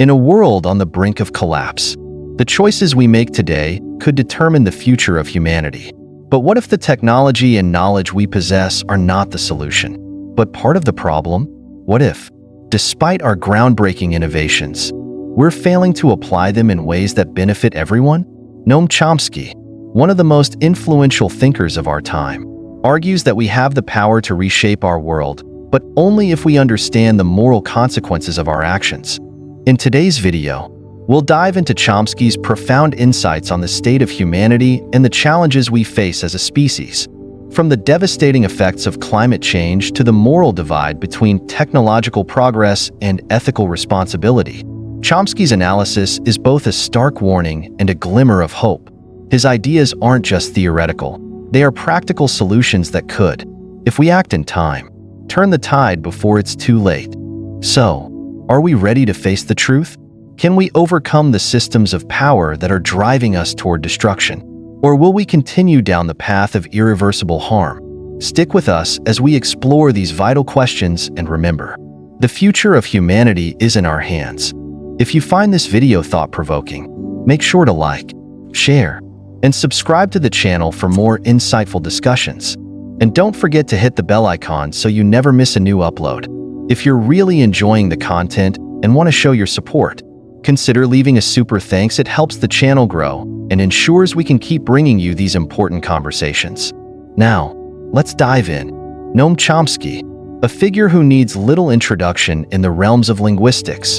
In a world on the brink of collapse, the choices we make today could determine the future of humanity. But what if the technology and knowledge we possess are not the solution, but part of the problem? What if, despite our groundbreaking innovations, we're failing to apply them in ways that benefit everyone? Noam Chomsky, one of the most influential thinkers of our time, argues that we have the power to reshape our world, but only if we understand the moral consequences of our actions. In today's video, we'll dive into Chomsky's profound insights on the state of humanity and the challenges we face as a species. From the devastating effects of climate change to the moral divide between technological progress and ethical responsibility, Chomsky's analysis is both a stark warning and a glimmer of hope. His ideas aren't just theoretical, they are practical solutions that could, if we act in time, turn the tide before it's too late. So, are we ready to face the truth? Can we overcome the systems of power that are driving us toward destruction? Or will we continue down the path of irreversible harm? Stick with us as we explore these vital questions and remember, the future of humanity is in our hands. If you find this video thought-provoking, make sure to like, share, and subscribe to the channel for more insightful discussions. And don't forget to hit the bell icon so you never miss a new upload. If you're really enjoying the content and want to show your support, consider leaving a super thanks. It helps the channel grow and ensures we can keep bringing you these important conversations. Now, let's dive in. Noam Chomsky, a figure who needs little introduction in the realms of linguistics,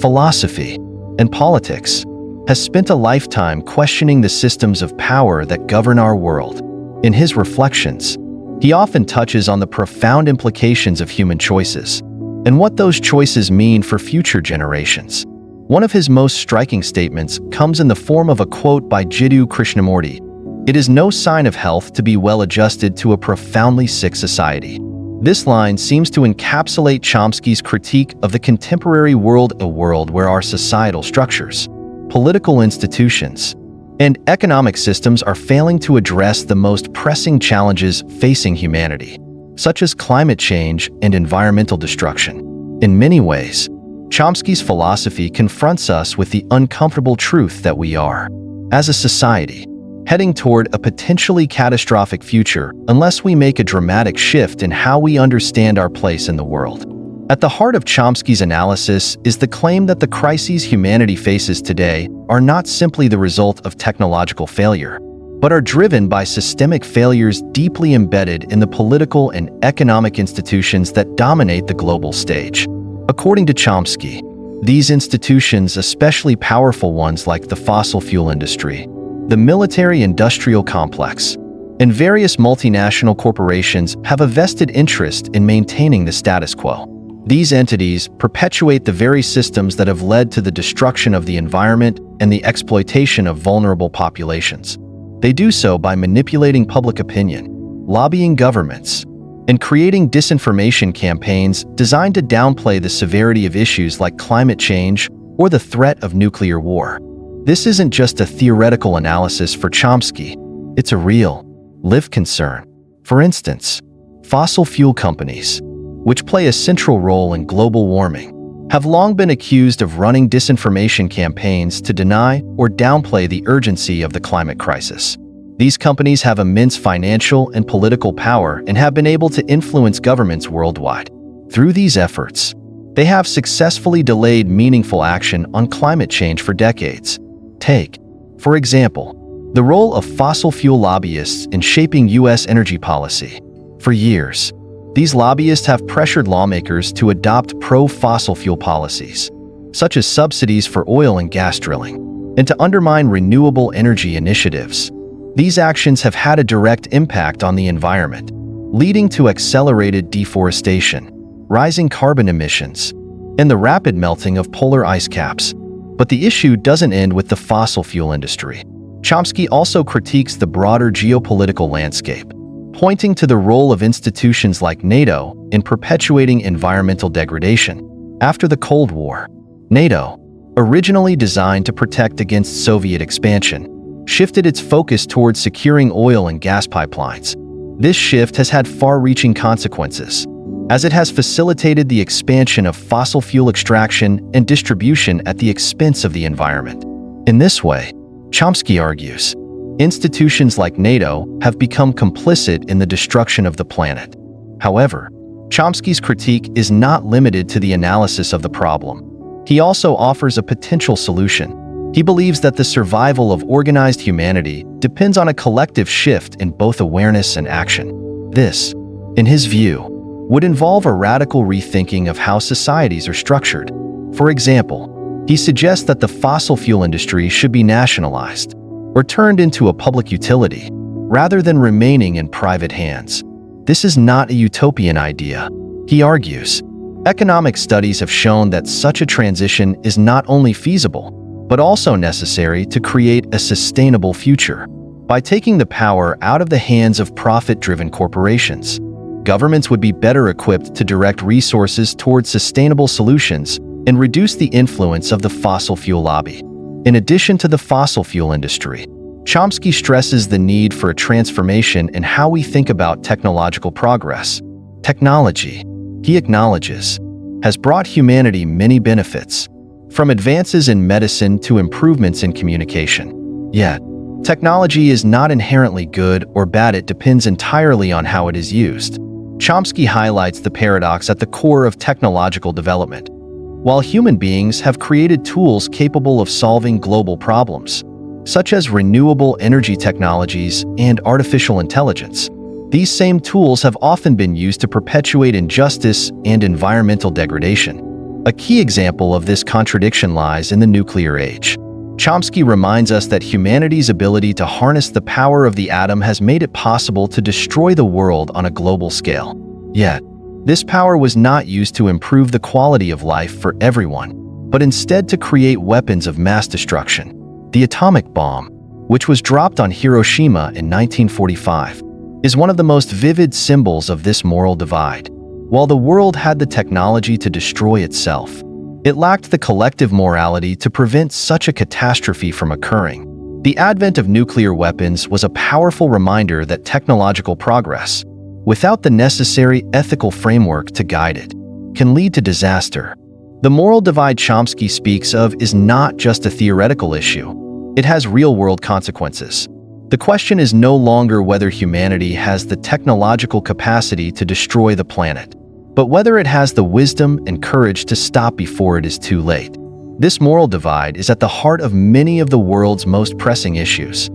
philosophy, and politics, has spent a lifetime questioning the systems of power that govern our world. In his reflections, he often touches on the profound implications of human choices and what those choices mean for future generations. One of his most striking statements comes in the form of a quote by Jiddu Krishnamurti: "It is no sign of health to be well-adjusted to a profoundly sick society." This line seems to encapsulate Chomsky's critique of the contemporary world, a world where our societal structures, political institutions, and economic systems are failing to address the most pressing challenges facing humanity, such as climate change and environmental destruction. In many ways, Chomsky's philosophy confronts us with the uncomfortable truth that we are, as a society, heading toward a potentially catastrophic future unless we make a dramatic shift in how we understand our place in the world. At the heart of Chomsky's analysis is the claim that the crises humanity faces today are not simply the result of technological failure, but are driven by systemic failures deeply embedded in the political and economic institutions that dominate the global stage. According to Chomsky, these institutions, especially powerful ones like the fossil fuel industry, the military-industrial complex, and various multinational corporations, have a vested interest in maintaining the status quo. These entities perpetuate the very systems that have led to the destruction of the environment and the exploitation of vulnerable populations. They do so by manipulating public opinion, lobbying governments, and creating disinformation campaigns designed to downplay the severity of issues like climate change or the threat of nuclear war. This isn't just a theoretical analysis for Chomsky, it's a real, lived concern. For instance, fossil fuel companies, which play a central role in global warming, have long been accused of running disinformation campaigns to deny or downplay the urgency of the climate crisis. These companies have immense financial and political power and have been able to influence governments worldwide. Through these efforts, they have successfully delayed meaningful action on climate change for decades. Take, for example, the role of fossil fuel lobbyists in shaping U.S. energy policy. For years, these lobbyists have pressured lawmakers to adopt pro-fossil fuel policies, such as subsidies for oil and gas drilling, and to undermine renewable energy initiatives. These actions have had a direct impact on the environment, leading to accelerated deforestation, rising carbon emissions, and the rapid melting of polar ice caps. But the issue doesn't end with the fossil fuel industry. Chomsky also critiques the broader geopolitical landscape, pointing to the role of institutions like NATO in perpetuating environmental degradation. After the Cold War, NATO, originally designed to protect against Soviet expansion, shifted its focus towards securing oil and gas pipelines. This shift has had far-reaching consequences. as it has facilitated the expansion of fossil fuel extraction and distribution at the expense of the environment. In this way, Chomsky argues, institutions like NATO have become complicit in the destruction of the planet. However, Chomsky's critique is not limited to the analysis of the problem. He also offers a potential solution. He believes that the survival of organized humanity depends on a collective shift in both awareness and action. This, in his view, would involve a radical rethinking of how societies are structured. For example, he suggests that the fossil fuel industry should be nationalized or turned into a public utility, rather than remaining in private hands. This is not a utopian idea, he argues. Economic studies have shown that such a transition is not only feasible, but also necessary to create a sustainable future. By taking the power out of the hands of profit-driven corporations, governments would be better equipped to direct resources towards sustainable solutions and reduce the influence of the fossil fuel lobby. In addition to the fossil fuel industry, Chomsky stresses the need for a transformation in how we think about technological progress. Technology, he acknowledges, has brought humanity many benefits, from advances in medicine to improvements in communication. Yet, technology is not inherently good or bad, it depends entirely on how it is used. Chomsky highlights the paradox at the core of technological development. While human beings have created tools capable of solving global problems, such as renewable energy technologies and artificial intelligence, these same tools have often been used to perpetuate injustice and environmental degradation. A key example of this contradiction lies in the nuclear age. Chomsky reminds us that humanity's ability to harness the power of the atom has made it possible to destroy the world on a global scale. Yet, this power was not used to improve the quality of life for everyone, but instead to create weapons of mass destruction. The atomic bomb, which was dropped on Hiroshima in 1945, is one of the most vivid symbols of this moral divide. While the world had the technology to destroy itself, it lacked the collective morality to prevent such a catastrophe from occurring. The advent of nuclear weapons was a powerful reminder that technological progress, without the necessary ethical framework to guide it, can lead to disaster. The moral divide Chomsky speaks of is not just a theoretical issue. It has real-world consequences. The question is no longer whether humanity has the technological capacity to destroy the planet, but whether it has the wisdom and courage to stop before it is too late. This moral divide is at the heart of many of the world's most pressing issues,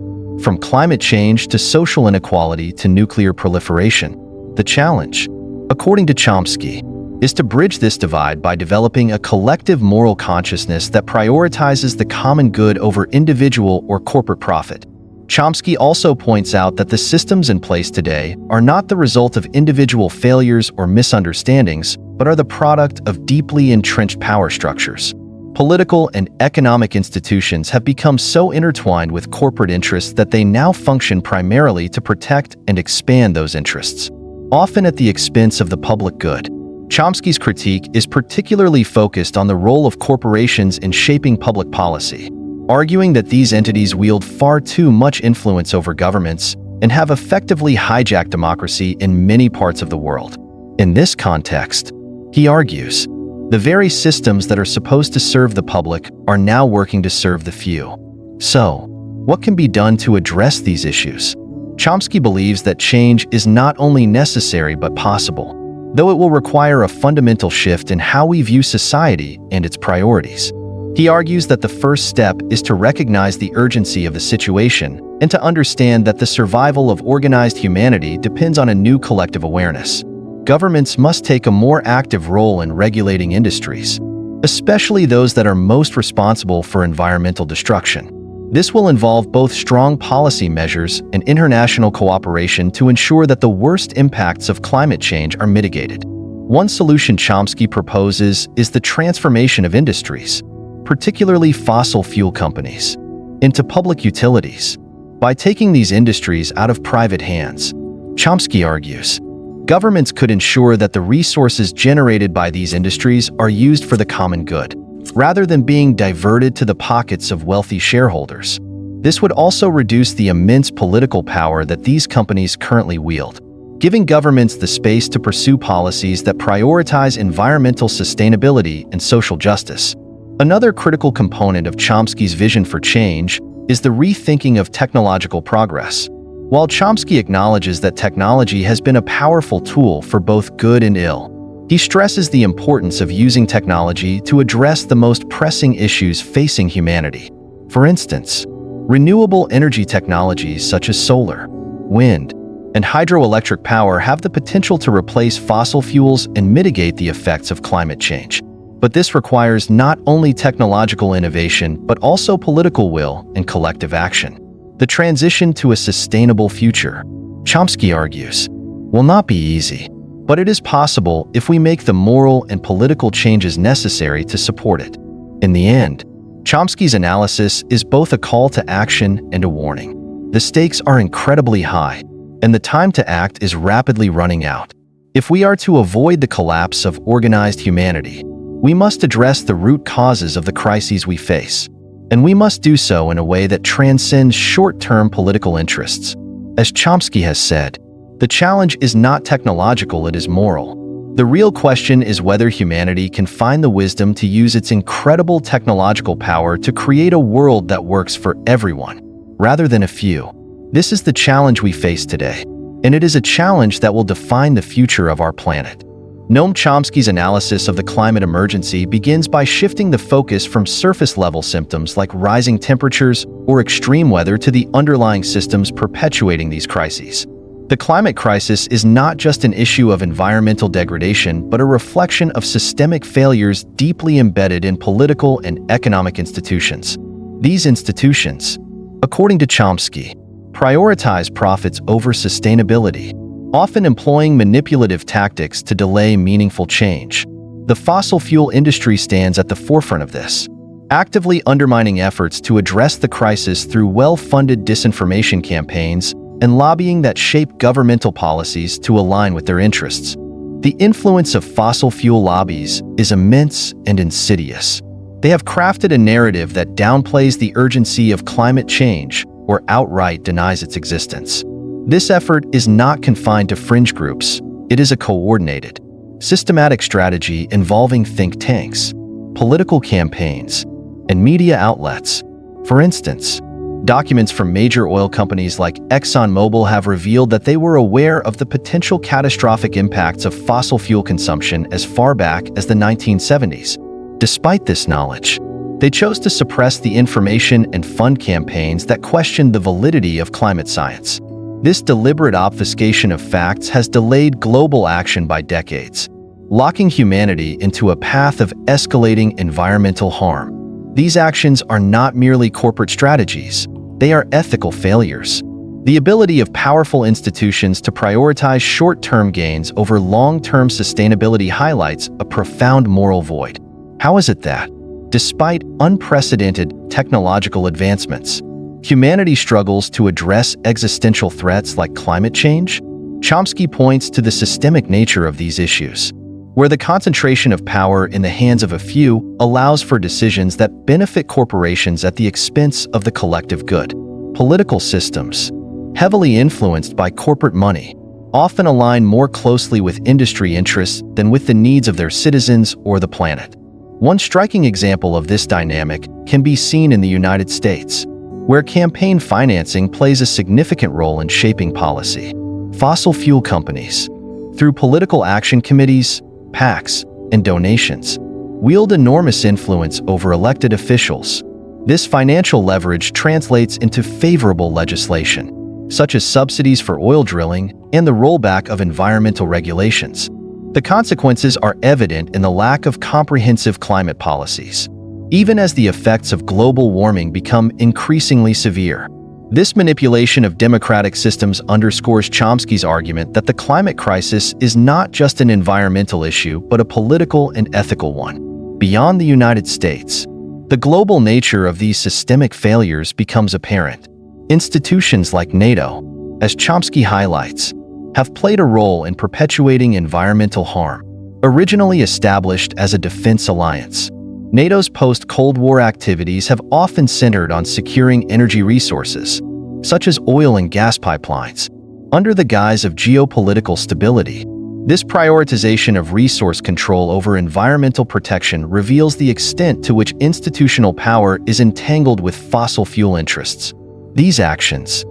from climate change to social inequality to nuclear proliferation. The challenge, according to Chomsky, is to bridge this divide by developing a collective moral consciousness that prioritizes the common good over individual or corporate profit. Chomsky also points out that the systems in place today are not the result of individual failures or misunderstandings, but are the product of deeply entrenched power structures. Political and economic institutions have become so intertwined with corporate interests that they now function primarily to protect and expand those interests, often at the expense of the public good. Chomsky's critique is particularly focused on the role of corporations in shaping public policy, arguing that these entities wield far too much influence over governments and have effectively hijacked democracy in many parts of the world. In this context, he argues, the very systems that are supposed to serve the public are now working to serve the few. So, what can be done to address these issues? Chomsky believes that change is not only necessary but possible, though it will require a fundamental shift in how we view society and its priorities. He argues that the first step is to recognize the urgency of the situation and to understand that the survival of organized humanity depends on a new collective awareness. Governments must take a more active role in regulating industries, especially those that are most responsible for environmental destruction. This will involve both strong policy measures and international cooperation to ensure that the worst impacts of climate change are mitigated. One solution Chomsky proposes is the transformation of industries, particularly fossil fuel companies, into public utilities. By taking these industries out of private hands, Chomsky argues, governments could ensure that the resources generated by these industries are used for the common good, rather than being diverted to the pockets of wealthy shareholders. This would also reduce the immense political power that these companies currently wield. giving governments the space to pursue policies that prioritize environmental sustainability and social justice. Another critical component of Chomsky's vision for change is the rethinking of technological progress. While Chomsky acknowledges that technology has been a powerful tool for both good and ill, he stresses the importance of using technology to address the most pressing issues facing humanity. For instance, renewable energy technologies such as solar, wind, and hydroelectric power have the potential to replace fossil fuels and mitigate the effects of climate change. But this requires not only technological innovation, but also political will and collective action. The transition to a sustainable future, Chomsky argues, will not be easy, but it is possible if we make the moral and political changes necessary to support it. In the end, Chomsky's analysis is both a call to action and a warning. The stakes are incredibly high, and the time to act is rapidly running out. If we are to avoid the collapse of organized humanity, we must address the root causes of the crises we face, and we must do so in a way that transcends short-term political interests. As Chomsky has said, the challenge is not technological, it is moral. The real question is whether humanity can find the wisdom to use its incredible technological power to create a world that works for everyone, rather than a few. This is the challenge we face today, and it is a challenge that will define the future of our planet. Noam Chomsky's analysis of the climate emergency begins by shifting the focus from surface-level symptoms like rising temperatures or extreme weather to the underlying systems perpetuating these crises. The climate crisis is not just an issue of environmental degradation, but a reflection of systemic failures deeply embedded in political and economic institutions. These institutions, according to Chomsky, prioritize profits over sustainability, often employing manipulative tactics to delay meaningful change. The fossil fuel industry stands at the forefront of this, actively undermining efforts to address the crisis through well-funded disinformation campaigns and lobbying that shape governmental policies to align with their interests. The influence of fossil fuel lobbies is immense and insidious. They have crafted a narrative that downplays the urgency of climate change or outright denies its existence. This effort is not confined to fringe groups. It is a coordinated, systematic strategy involving think tanks, political campaigns, and media outlets. For instance, documents from major oil companies like ExxonMobil have revealed that they were aware of the potential catastrophic impacts of fossil fuel consumption as far back as the 1970s. Despite this knowledge, they chose to suppress the information and fund campaigns that questioned the validity of climate science. This deliberate obfuscation of facts has delayed global action by decades, locking humanity into a path of escalating environmental harm. These actions are not merely corporate strategies, they are ethical failures. The ability of powerful institutions to prioritize short-term gains over long-term sustainability highlights a profound moral void. How is it that, despite unprecedented technological advancements, humanity struggles to address existential threats like climate change? Chomsky points to the systemic nature of these issues, where the concentration of power in the hands of a few allows for decisions that benefit corporations at the expense of the collective good. Political systems, heavily influenced by corporate money, often align more closely with industry interests than with the needs of their citizens or the planet. One striking example of this dynamic can be seen in the United States, where campaign financing plays a significant role in shaping policy. Fossil fuel companies, through political action committees, PACs, and donations, wield enormous influence over elected officials. This financial leverage translates into favorable legislation, such as subsidies for oil drilling and the rollback of environmental regulations. The consequences are evident in the lack of comprehensive climate policies, even as the effects of global warming become increasingly severe. This manipulation of democratic systems underscores Chomsky's argument that the climate crisis is not just an environmental issue, but a political and ethical one. Beyond the United States, the global nature of these systemic failures becomes apparent. Institutions like NATO, as Chomsky highlights, have played a role in perpetuating environmental harm. Originally established as a defense alliance, NATO's post-Cold War activities have often centered on securing energy resources, such as oil and gas pipelines. Under the guise of geopolitical stability, this prioritization of resource control over environmental protection reveals the extent to which institutional power is entangled with fossil fuel interests. These actions,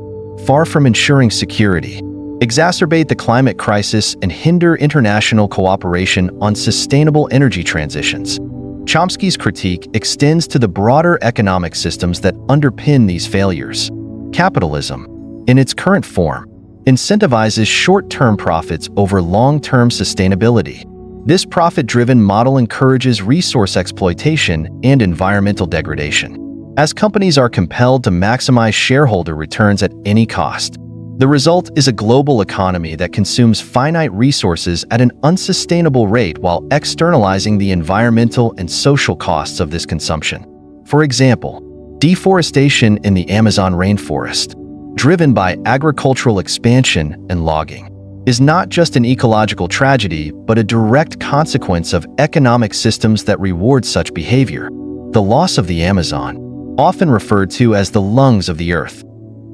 far from ensuring security, exacerbate the climate crisis and hinder international cooperation on sustainable energy transitions. Chomsky's critique extends to the broader economic systems that underpin these failures. Capitalism, in its current form, incentivizes short-term profits over long-term sustainability. This profit-driven model encourages resource exploitation and environmental degradation, as companies are compelled to maximize shareholder returns at any cost. The result is a global economy that consumes finite resources at an unsustainable rate while externalizing the environmental and social costs of this consumption. For example, deforestation in the Amazon rainforest, driven by agricultural expansion and logging, is not just an ecological tragedy, but a direct consequence of economic systems that reward such behavior. The loss of the Amazon, often referred to as the lungs of the Earth,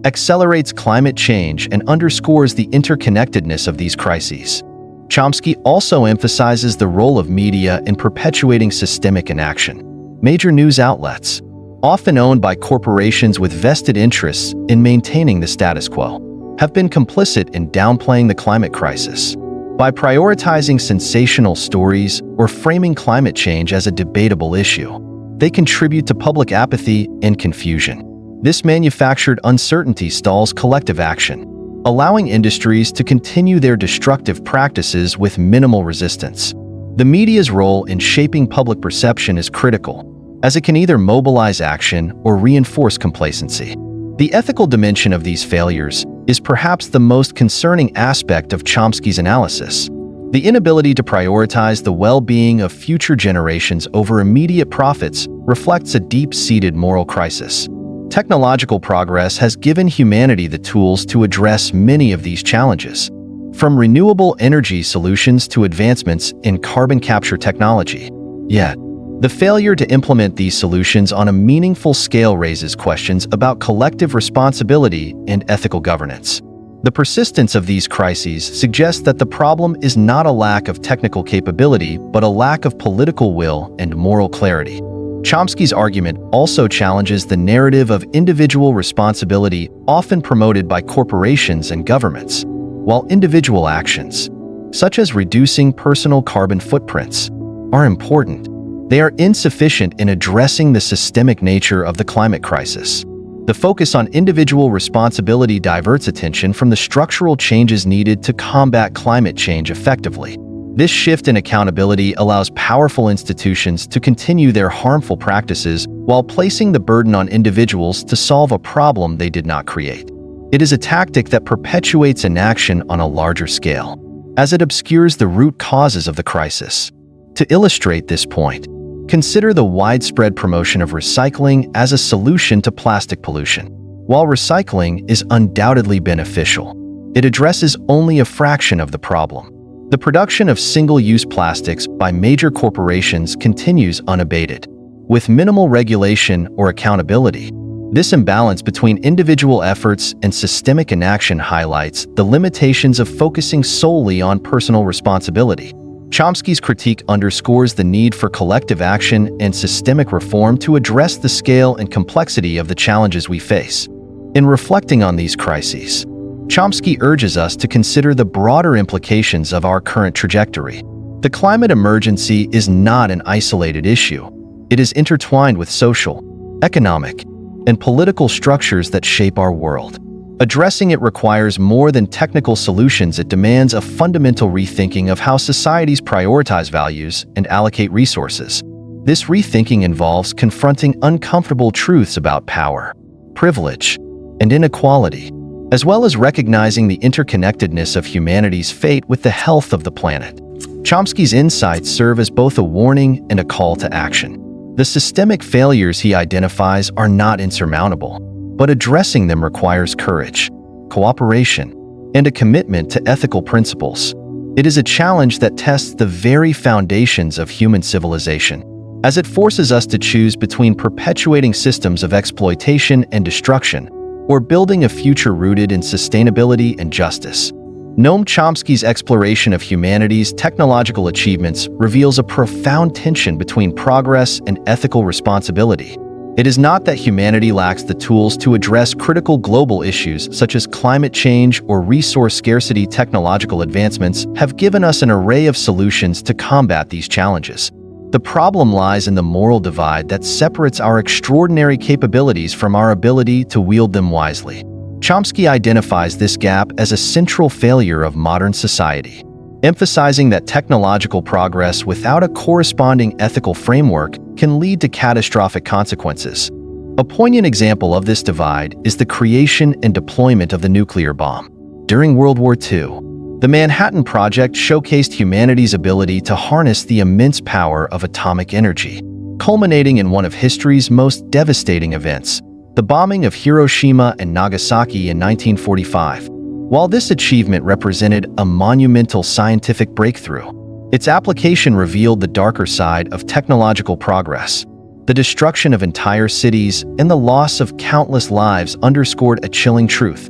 accelerates climate change and underscores the interconnectedness of these crises. Chomsky also emphasizes the role of media in perpetuating systemic inaction. Major news outlets, often owned by corporations with vested interests in maintaining the status quo, have been complicit in downplaying the climate crisis. By prioritizing sensational stories or framing climate change as a debatable issue, they contribute to public apathy and confusion. This manufactured uncertainty stalls collective action, allowing industries to continue their destructive practices with minimal resistance. The media's role in shaping public perception is critical, as it can either mobilize action or reinforce complacency. The ethical dimension of these failures is perhaps the most concerning aspect of Chomsky's analysis. The inability to prioritize the well-being of future generations over immediate profits reflects a deep-seated moral crisis. Technological progress has given humanity the tools to address many of these challenges, from renewable energy solutions to advancements in carbon capture technology. Yet, the failure to implement these solutions on a meaningful scale raises questions about collective responsibility and ethical governance. The persistence of these crises suggests that the problem is not a lack of technical capability, but a lack of political will and moral clarity. Chomsky's argument also challenges the narrative of individual responsibility often promoted by corporations and governments. While individual actions, such as reducing personal carbon footprints, are important, they are insufficient in addressing the systemic nature of the climate crisis. The focus on individual responsibility diverts attention from the structural changes needed to combat climate change effectively. This shift in accountability allows powerful institutions to continue their harmful practices while placing the burden on individuals to solve a problem they did not create. It is a tactic that perpetuates inaction on a larger scale, as it obscures the root causes of the crisis. To illustrate this point, consider the widespread promotion of recycling as a solution to plastic pollution. While recycling is undoubtedly beneficial, it addresses only a fraction of the problem. The production of single-use plastics by major corporations continues unabated. With minimal regulation or accountability, this imbalance between individual efforts and systemic inaction highlights the limitations of focusing solely on personal responsibility. Chomsky's critique underscores the need for collective action and systemic reform to address the scale and complexity of the challenges we face. In reflecting on these crises, Chomsky urges us to consider the broader implications of our current trajectory. The climate emergency is not an isolated issue. It is intertwined with social, economic, and political structures that shape our world. Addressing it requires more than technical solutions. It demands a fundamental rethinking of how societies prioritize values and allocate resources. This rethinking involves confronting uncomfortable truths about power, privilege, and inequality, as well as recognizing the interconnectedness of humanity's fate with the health of the planet. Chomsky's insights serve as both a warning and a call to action. The systemic failures he identifies are not insurmountable, but addressing them requires courage, cooperation, and a commitment to ethical principles. It is a challenge that tests the very foundations of human civilization, as it forces us to choose between perpetuating systems of exploitation and destruction or building a future rooted in sustainability and justice. Noam Chomsky's exploration of humanity's technological achievements reveals a profound tension between progress and ethical responsibility. It is not that humanity lacks the tools to address critical global issues such as climate change or resource scarcity. Technological advancements have given us an array of solutions to combat these challenges. The problem lies in the moral divide that separates our extraordinary capabilities from our ability to wield them wisely. Chomsky identifies this gap as a central failure of modern society, emphasizing that technological progress without a corresponding ethical framework can lead to catastrophic consequences. A poignant example of this divide is the creation and deployment of the nuclear bomb. During World War II, the Manhattan Project showcased humanity's ability to harness the immense power of atomic energy, culminating in one of history's most devastating events, the bombing of Hiroshima and Nagasaki in 1945. While this achievement represented a monumental scientific breakthrough, its application revealed the darker side of technological progress. The destruction of entire cities and the loss of countless lives underscored a chilling truth.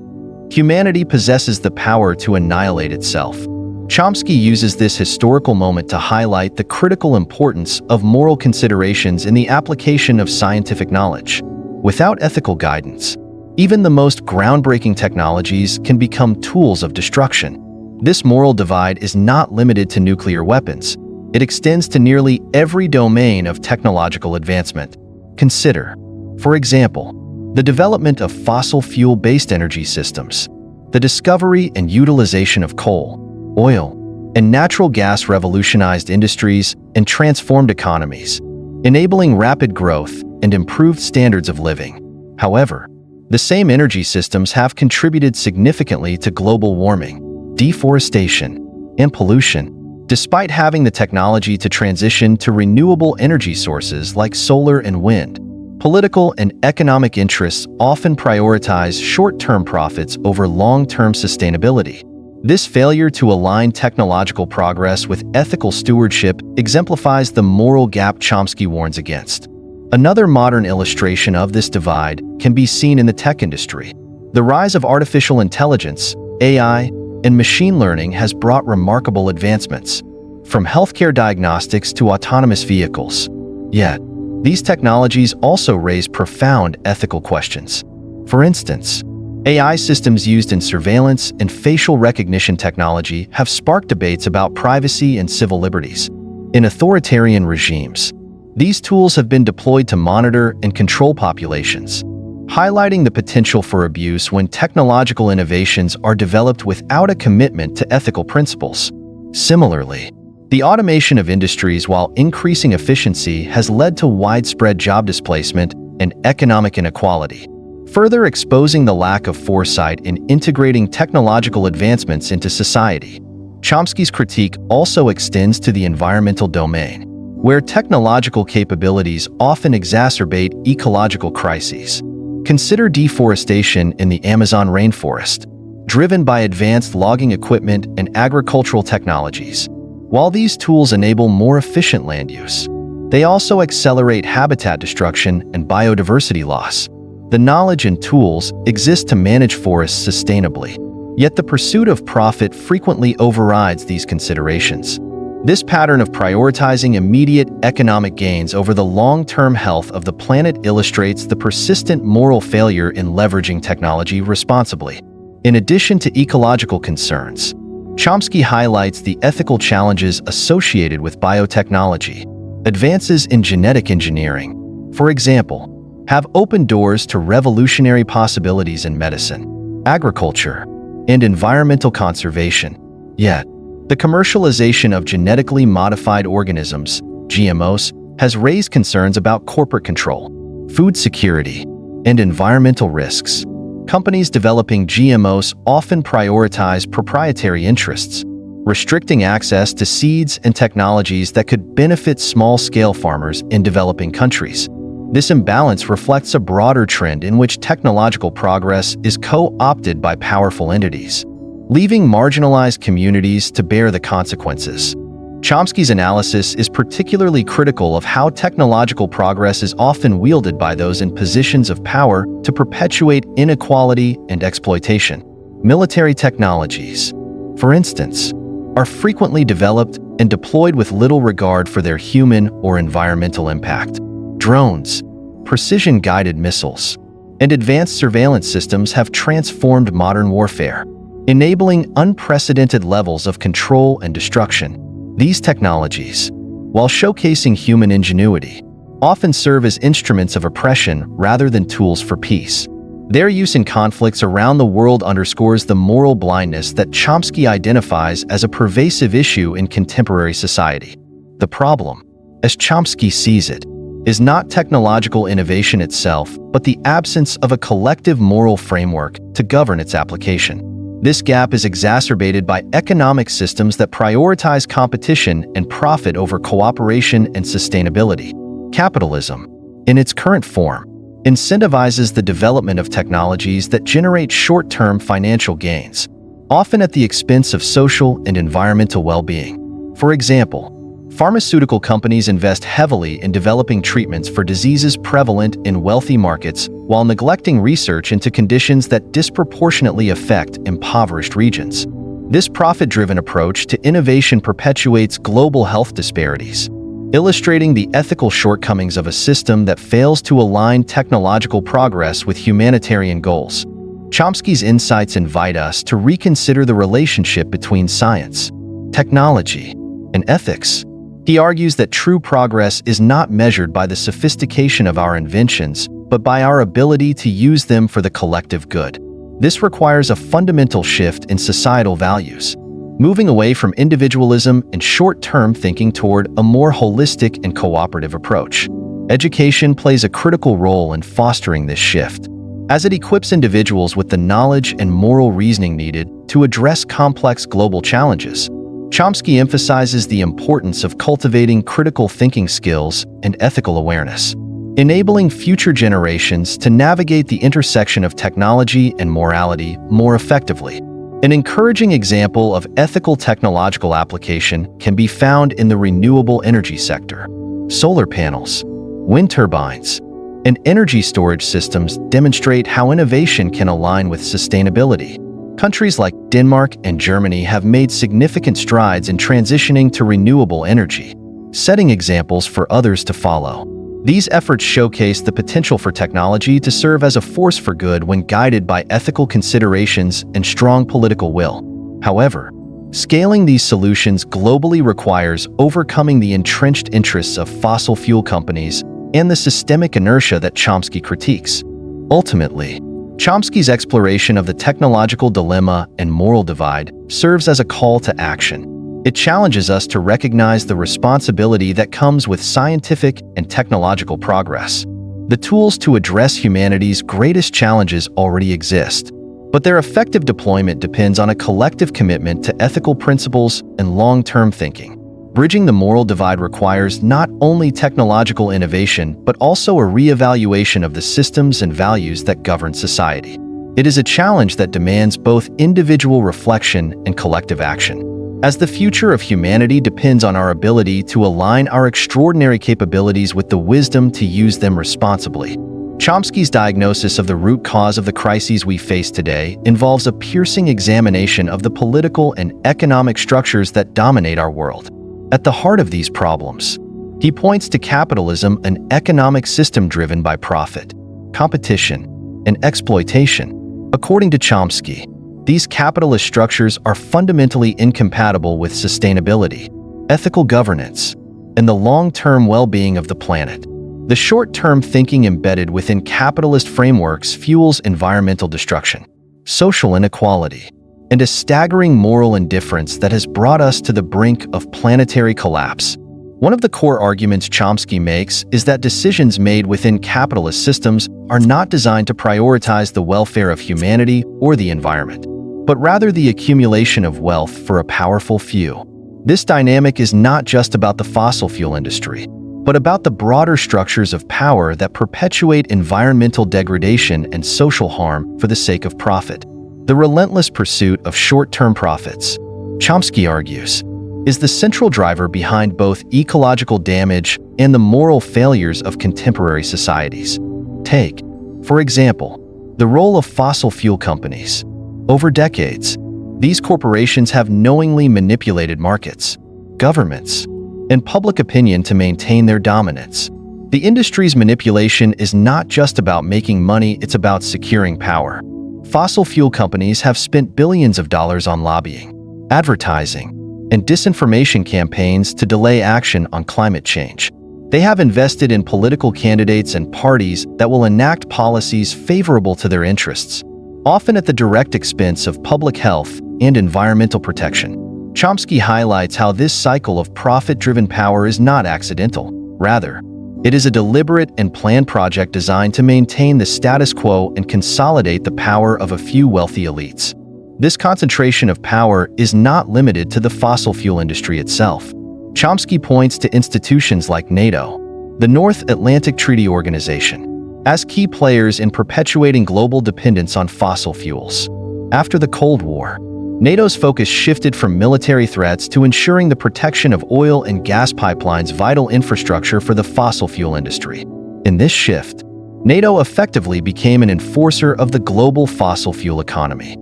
Humanity possesses the power to annihilate itself. Chomsky uses this historical moment to highlight the critical importance of moral considerations in the application of scientific knowledge. Without ethical guidance, even the most groundbreaking technologies can become tools of destruction. This moral divide is not limited to nuclear weapons. It extends to nearly every domain of technological advancement. Consider, for example, the development of fossil fuel-based energy systems, the discovery and utilization of coal, oil, and natural gas revolutionized industries and transformed economies, enabling rapid growth and improved standards of living. However, the same energy systems have contributed significantly to global warming, deforestation, and pollution, despite having the technology to transition to renewable energy sources like solar and wind. Political and economic interests often prioritize short-term profits over long-term sustainability. This failure to align technological progress with ethical stewardship exemplifies the moral gap Chomsky warns against. Another modern illustration of this divide can be seen in the tech industry. The rise of artificial intelligence, AI, and machine learning has brought remarkable advancements, from healthcare diagnostics to autonomous vehicles. Yet, these technologies also raise profound ethical questions. For instance, AI systems used in surveillance and facial recognition technology have sparked debates about privacy and civil liberties. In authoritarian regimes, these tools have been deployed to monitor and control populations, highlighting the potential for abuse when technological innovations are developed without a commitment to ethical principles. Similarly, the automation of industries while increasing efficiency has led to widespread job displacement and economic inequality, further exposing the lack of foresight in integrating technological advancements into society. Chomsky's critique also extends to the environmental domain, where technological capabilities often exacerbate ecological crises. Consider deforestation in the Amazon rainforest, driven by advanced logging equipment and agricultural technologies. While these tools enable more efficient land use, they also accelerate habitat destruction and biodiversity loss. The knowledge and tools exist to manage forests sustainably, yet the pursuit of profit frequently overrides these considerations. This pattern of prioritizing immediate economic gains over the long-term health of the planet illustrates the persistent moral failure in leveraging technology responsibly. In addition to ecological concerns, Chomsky highlights the ethical challenges associated with biotechnology. Advances in genetic engineering, for example, have opened doors to revolutionary possibilities in medicine, agriculture, and environmental conservation. Yet, the commercialization of genetically modified organisms, GMOs, has raised concerns about corporate control, food security, and environmental risks. Companies developing GMOs often prioritize proprietary interests, restricting access to seeds and technologies that could benefit small-scale farmers in developing countries. This imbalance reflects a broader trend in which technological progress is co-opted by powerful entities, leaving marginalized communities to bear the consequences. Chomsky's analysis is particularly critical of how technological progress is often wielded by those in positions of power to perpetuate inequality and exploitation. Military technologies, for instance, are frequently developed and deployed with little regard for their human or environmental impact. Drones, precision-guided missiles, and advanced surveillance systems have transformed modern warfare, enabling unprecedented levels of control and destruction. These technologies, while showcasing human ingenuity, often serve as instruments of oppression rather than tools for peace. Their use in conflicts around the world underscores the moral blindness that Chomsky identifies as a pervasive issue in contemporary society. The problem, as Chomsky sees it, is not technological innovation itself, but the absence of a collective moral framework to govern its application. This gap is exacerbated by economic systems that prioritize competition and profit over cooperation and sustainability. Capitalism, in its current form, incentivizes the development of technologies that generate short-term financial gains, often at the expense of social and environmental well-being. For example, pharmaceutical companies invest heavily in developing treatments for diseases prevalent in wealthy markets while neglecting research into conditions that disproportionately affect impoverished regions. This profit-driven approach to innovation perpetuates global health disparities, illustrating the ethical shortcomings of a system that fails to align technological progress with humanitarian goals. Chomsky's insights invite us to reconsider the relationship between science, technology, and ethics. He argues that true progress is not measured by the sophistication of our inventions, but by our ability to use them for the collective good. This requires a fundamental shift in societal values, moving away from individualism and short-term thinking toward a more holistic and cooperative approach. Education plays a critical role in fostering this shift, as it equips individuals with the knowledge and moral reasoning needed to address complex global challenges. Chomsky emphasizes the importance of cultivating critical thinking skills and ethical awareness, enabling future generations to navigate the intersection of technology and morality more effectively. An encouraging example of ethical technological application can be found in the renewable energy sector. Solar panels, wind turbines, and energy storage systems demonstrate how innovation can align with sustainability. Countries like Denmark and Germany have made significant strides in transitioning to renewable energy, setting examples for others to follow. These efforts showcase the potential for technology to serve as a force for good when guided by ethical considerations and strong political will. However, scaling these solutions globally requires overcoming the entrenched interests of fossil fuel companies and the systemic inertia that Chomsky critiques. Ultimately, Chomsky's exploration of the technological dilemma and moral divide serves as a call to action. It challenges us to recognize the responsibility that comes with scientific and technological progress. The tools to address humanity's greatest challenges already exist, but their effective deployment depends on a collective commitment to ethical principles and long-term thinking. Bridging the moral divide requires not only technological innovation, but also a re-evaluation of the systems and values that govern society. It is a challenge that demands both individual reflection and collective action, as the future of humanity depends on our ability to align our extraordinary capabilities with the wisdom to use them responsibly. Chomsky's diagnosis of the root cause of the crises we face today involves a piercing examination of the political and economic structures that dominate our world. At the heart of these problems, he points to capitalism, an economic system driven by profit, competition, and exploitation. According to Chomsky, these capitalist structures are fundamentally incompatible with sustainability, ethical governance, and the long-term well-being of the planet. The short-term thinking embedded within capitalist frameworks fuels environmental destruction, social inequality, and a staggering moral indifference that has brought us to the brink of planetary collapse. One of the core arguments Chomsky makes is that decisions made within capitalist systems are not designed to prioritize the welfare of humanity or the environment, but rather the accumulation of wealth for a powerful few. This dynamic is not just about the fossil fuel industry, but about the broader structures of power that perpetuate environmental degradation and social harm for the sake of profit. The relentless pursuit of short-term profits, Chomsky argues, is the central driver behind both ecological damage and the moral failures of contemporary societies. Take, for example, the role of fossil fuel companies. Over decades, these corporations have knowingly manipulated markets, governments, and public opinion to maintain their dominance. The industry's manipulation is not just about making money, it's about securing power. Fossil fuel companies have spent billions of dollars on lobbying, advertising, and disinformation campaigns to delay action on climate change. They have invested in political candidates and parties that will enact policies favorable to their interests, often at the direct expense of public health and environmental protection. Chomsky highlights how this cycle of profit-driven power is not accidental. Rather, it is a deliberate and planned project designed to maintain the status quo and consolidate the power of a few wealthy elites. This concentration of power is not limited to the fossil fuel industry itself. Chomsky points to institutions like NATO, the North Atlantic Treaty Organization, as key players in perpetuating global dependence on fossil fuels. After the Cold War, NATO's focus shifted from military threats to ensuring the protection of oil and gas pipelines, vital infrastructure for the fossil fuel industry. In this shift, NATO effectively became an enforcer of the global fossil fuel economy,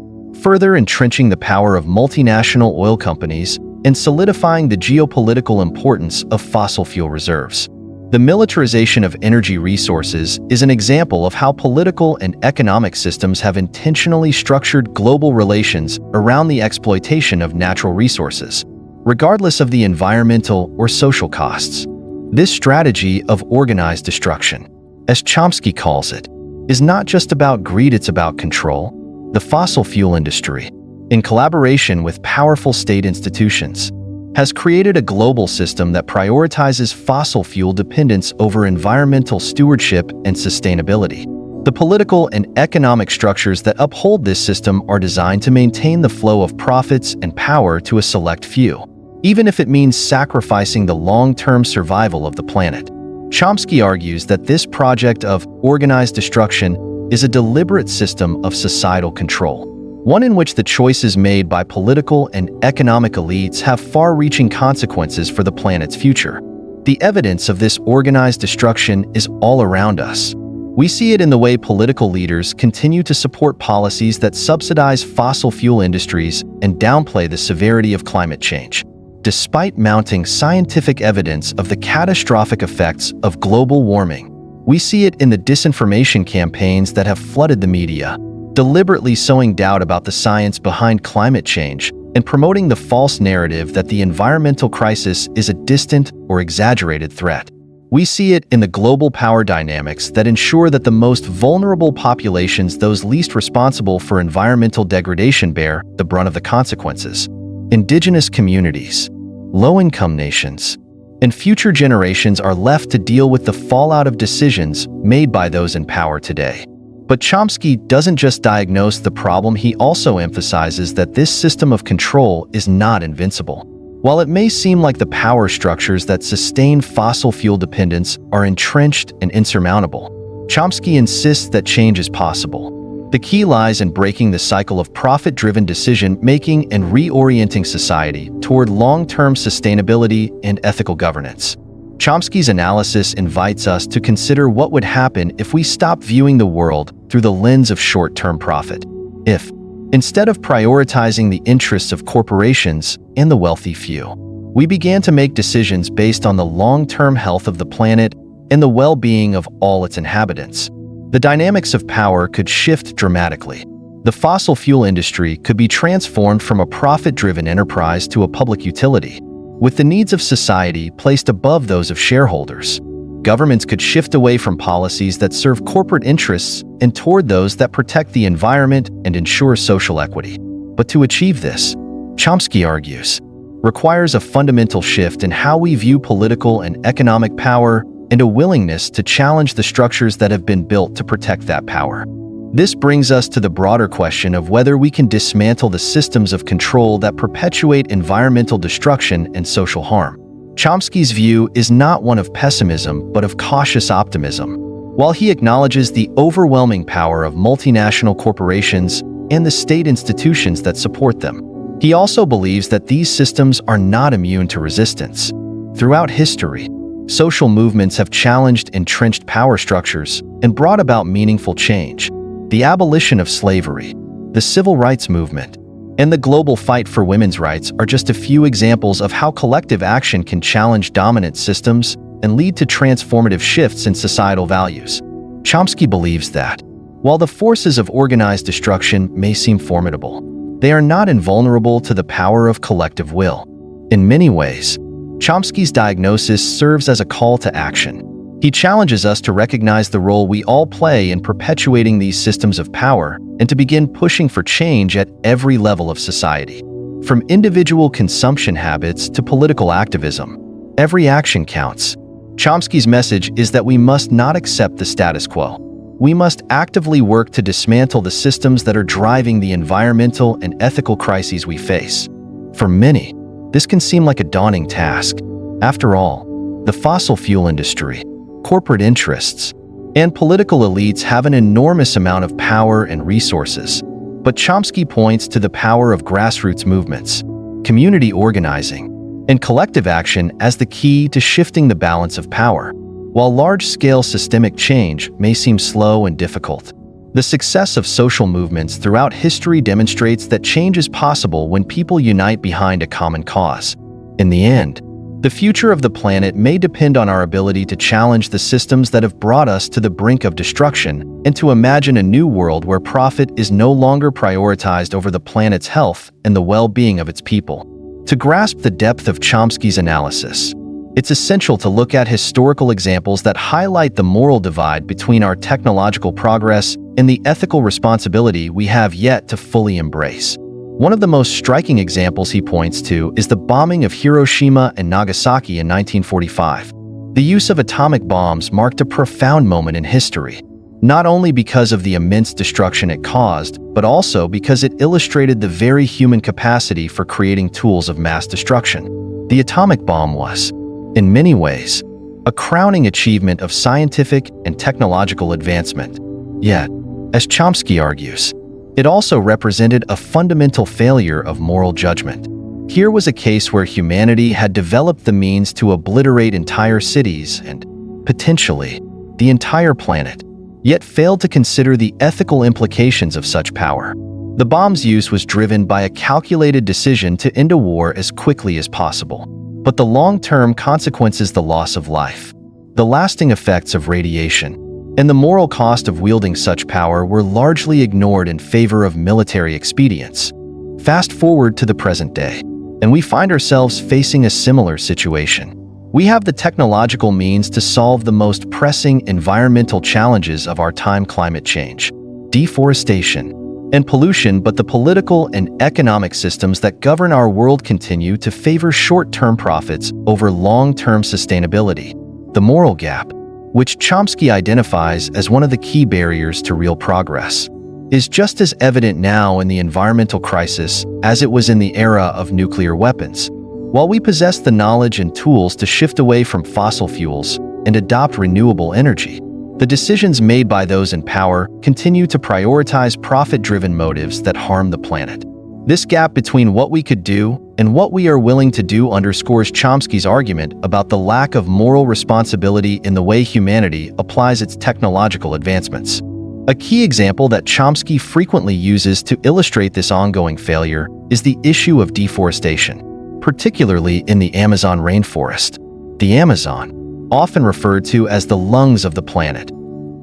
further entrenching the power of multinational oil companies and solidifying the geopolitical importance of fossil fuel reserves. The militarization of energy resources is an example of how political and economic systems have intentionally structured global relations around the exploitation of natural resources, regardless of the environmental or social costs. This strategy of organized destruction, as Chomsky calls it, is not just about greed, it's about control. The fossil fuel industry, in collaboration with powerful state institutions, has created a global system that prioritizes fossil fuel dependence over environmental stewardship and sustainability. The political and economic structures that uphold this system are designed to maintain the flow of profits and power to a select few, even if it means sacrificing the long-term survival of the planet. Chomsky argues that this project of organized destruction is a deliberate system of societal control, one in which the choices made by political and economic elites have far-reaching consequences for the planet's future. The evidence of this organized destruction is all around us. We see it in the way political leaders continue to support policies that subsidize fossil fuel industries and downplay the severity of climate change, despite mounting scientific evidence of the catastrophic effects of global warming. We see it in the disinformation campaigns that have flooded the media, deliberately sowing doubt about the science behind climate change and promoting the false narrative that the environmental crisis is a distant or exaggerated threat. We see it in the global power dynamics that ensure that the most vulnerable populations, those least responsible for environmental degradation, bear the brunt of the consequences. Indigenous communities, low-income nations, and future generations are left to deal with the fallout of decisions made by those in power today. But Chomsky doesn't just diagnose the problem, he also emphasizes that this system of control is not invincible. While it may seem like the power structures that sustain fossil fuel dependence are entrenched and insurmountable, Chomsky insists that change is possible. The key lies in breaking the cycle of profit-driven decision-making and reorienting society toward long-term sustainability and ethical governance. Chomsky's analysis invites us to consider what would happen if we stopped viewing the world through the lens of short-term profit. If, instead of prioritizing the interests of corporations and the wealthy few, we began to make decisions based on the long-term health of the planet and the well-being of all its inhabitants, the dynamics of power could shift dramatically. The fossil fuel industry could be transformed from a profit-driven enterprise to a public utility, with the needs of society placed above those of shareholders. Governments could shift away from policies that serve corporate interests and toward those that protect the environment and ensure social equity. But to achieve this, Chomsky argues, requires a fundamental shift in how we view political and economic power and a willingness to challenge the structures that have been built to protect that power. This brings us to the broader question of whether we can dismantle the systems of control that perpetuate environmental destruction and social harm. Chomsky's view is not one of pessimism, but of cautious optimism. While he acknowledges the overwhelming power of multinational corporations and the state institutions that support them, He also believes that these systems are not immune to resistance. Throughout history, social movements have challenged entrenched power structures and brought about meaningful change. The abolition of slavery, the civil rights movement, and the global fight for women's rights are just a few examples of how collective action can challenge dominant systems and lead to transformative shifts in societal values. Chomsky believes that, while the forces of organized destruction may seem formidable, they are not invulnerable to the power of collective will. In many ways, Chomsky's diagnosis serves as a call to action. He challenges us to recognize the role we all play in perpetuating these systems of power and to begin pushing for change at every level of society. From individual consumption habits to political activism, every action counts. Chomsky's message is that we must not accept the status quo. We must actively work to dismantle the systems that are driving the environmental and ethical crises we face. For many, this can seem like a daunting task. After all, the fossil fuel industry, corporate interests, and political elites have an enormous amount of power and resources. But Chomsky points to the power of grassroots movements, community organizing, and collective action as the key to shifting the balance of power. While large-scale systemic change may seem slow and difficult, the success of social movements throughout history demonstrates that change is possible when people unite behind a common cause. In the end, the future of the planet may depend on our ability to challenge the systems that have brought us to the brink of destruction and to imagine a new world where profit is no longer prioritized over the planet's health and the well-being of its people. To grasp the depth of Chomsky's analysis, it's essential to look at historical examples that highlight the moral divide between our technological progress and the ethical responsibility we have yet to fully embrace. One of the most striking examples he points to is the bombing of Hiroshima and Nagasaki in 1945. The use of atomic bombs marked a profound moment in history, not only because of the immense destruction it caused, but also because it illustrated the very human capacity for creating tools of mass destruction. The atomic bomb was, in many ways, a crowning achievement of scientific and technological advancement. Yet, as Chomsky argues, it also represented a fundamental failure of moral judgment. Here was a case where humanity had developed the means to obliterate entire cities and, potentially, the entire planet, yet failed to consider the ethical implications of such power. The bomb's use was driven by a calculated decision to end a war as quickly as possible. But the long-term consequences, the loss of life, the lasting effects of radiation, and the moral cost of wielding such power were largely ignored in favor of military expedients. Fast forward to the present day, and we find ourselves facing a similar situation. We have the technological means to solve the most pressing environmental challenges of our time: climate change, deforestation, and pollution, but the political and economic systems that govern our world continue to favor short-term profits over long-term sustainability. The moral gap, which Chomsky identifies as one of the key barriers to real progress, is just as evident now in the environmental crisis as it was in the era of nuclear weapons. While we possess the knowledge and tools to shift away from fossil fuels and adopt renewable energy, the decisions made by those in power continue to prioritize profit-driven motives that harm the planet. This gap between what we could do and what we are willing to do underscores Chomsky's argument about the lack of moral responsibility in the way humanity applies its technological advancements. A key example that Chomsky frequently uses to illustrate this ongoing failure is the issue of deforestation, particularly in the Amazon rainforest. The Amazon, often referred to as the lungs of the planet,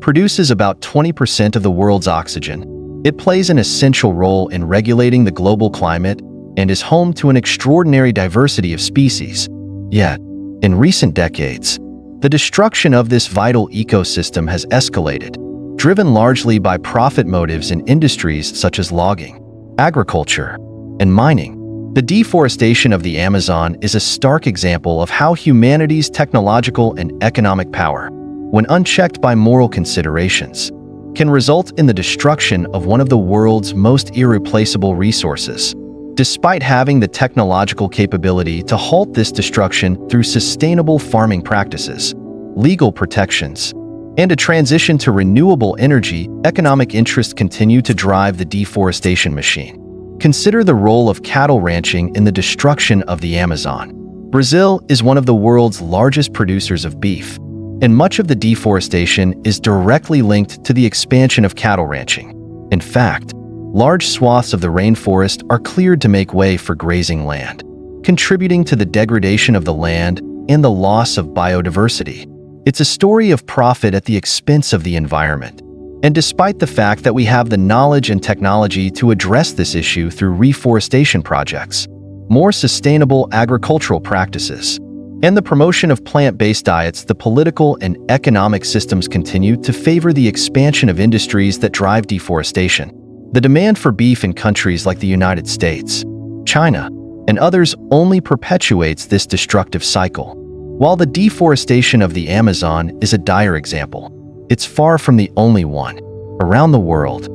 produces about 20% of the world's oxygen. It plays an essential role in regulating the global climate and is home to an extraordinary diversity of species. Yet, in recent decades, the destruction of this vital ecosystem has escalated, driven largely by profit motives in industries such as logging, agriculture, and mining. The deforestation of the Amazon is a stark example of how humanity's technological and economic power, when unchecked by moral considerations, can result in the destruction of one of the world's most irreplaceable resources. Despite having the technological capability to halt this destruction through sustainable farming practices, legal protections, and a transition to renewable energy, economic interests continue to drive the deforestation machine. Consider the role of cattle ranching in the destruction of the Amazon. Brazil is one of the world's largest producers of beef, and much of the deforestation is directly linked to the expansion of cattle ranching. In fact, large swaths of the rainforest are cleared to make way for grazing land, contributing to the degradation of the land and the loss of biodiversity. It's a story of profit at the expense of the environment. And despite the fact that we have the knowledge and technology to address this issue through reforestation projects, more sustainable agricultural practices, and the promotion of plant-based diets, the political and economic systems continue to favor the expansion of industries that drive deforestation. The demand for beef in countries like the United States, China, and others only perpetuates this destructive cycle. While the deforestation of the Amazon is a dire example, it's far from the only one. Around the world,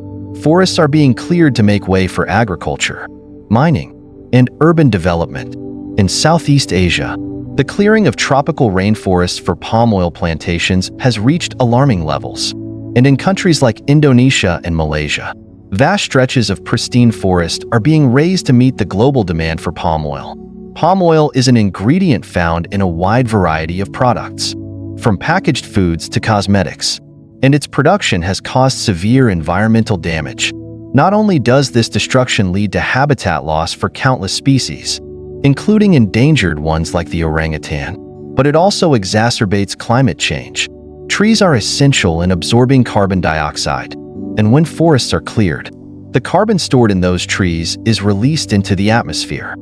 forests are being cleared to make way for agriculture, mining, and urban development. In Southeast Asia, the clearing of tropical rainforests for palm oil plantations has reached alarming levels. And in countries like Indonesia and Malaysia, vast stretches of pristine forest are being razed to meet the global demand for palm oil. Palm oil is an ingredient found in a wide variety of products, from packaged foods to cosmetics, and its production has caused severe environmental damage. Not only does this destruction lead to habitat loss for countless species, including endangered ones like the orangutan, but it also exacerbates climate change. Trees are essential in absorbing carbon dioxide, and when forests are cleared, the carbon stored in those trees is released into the atmosphere,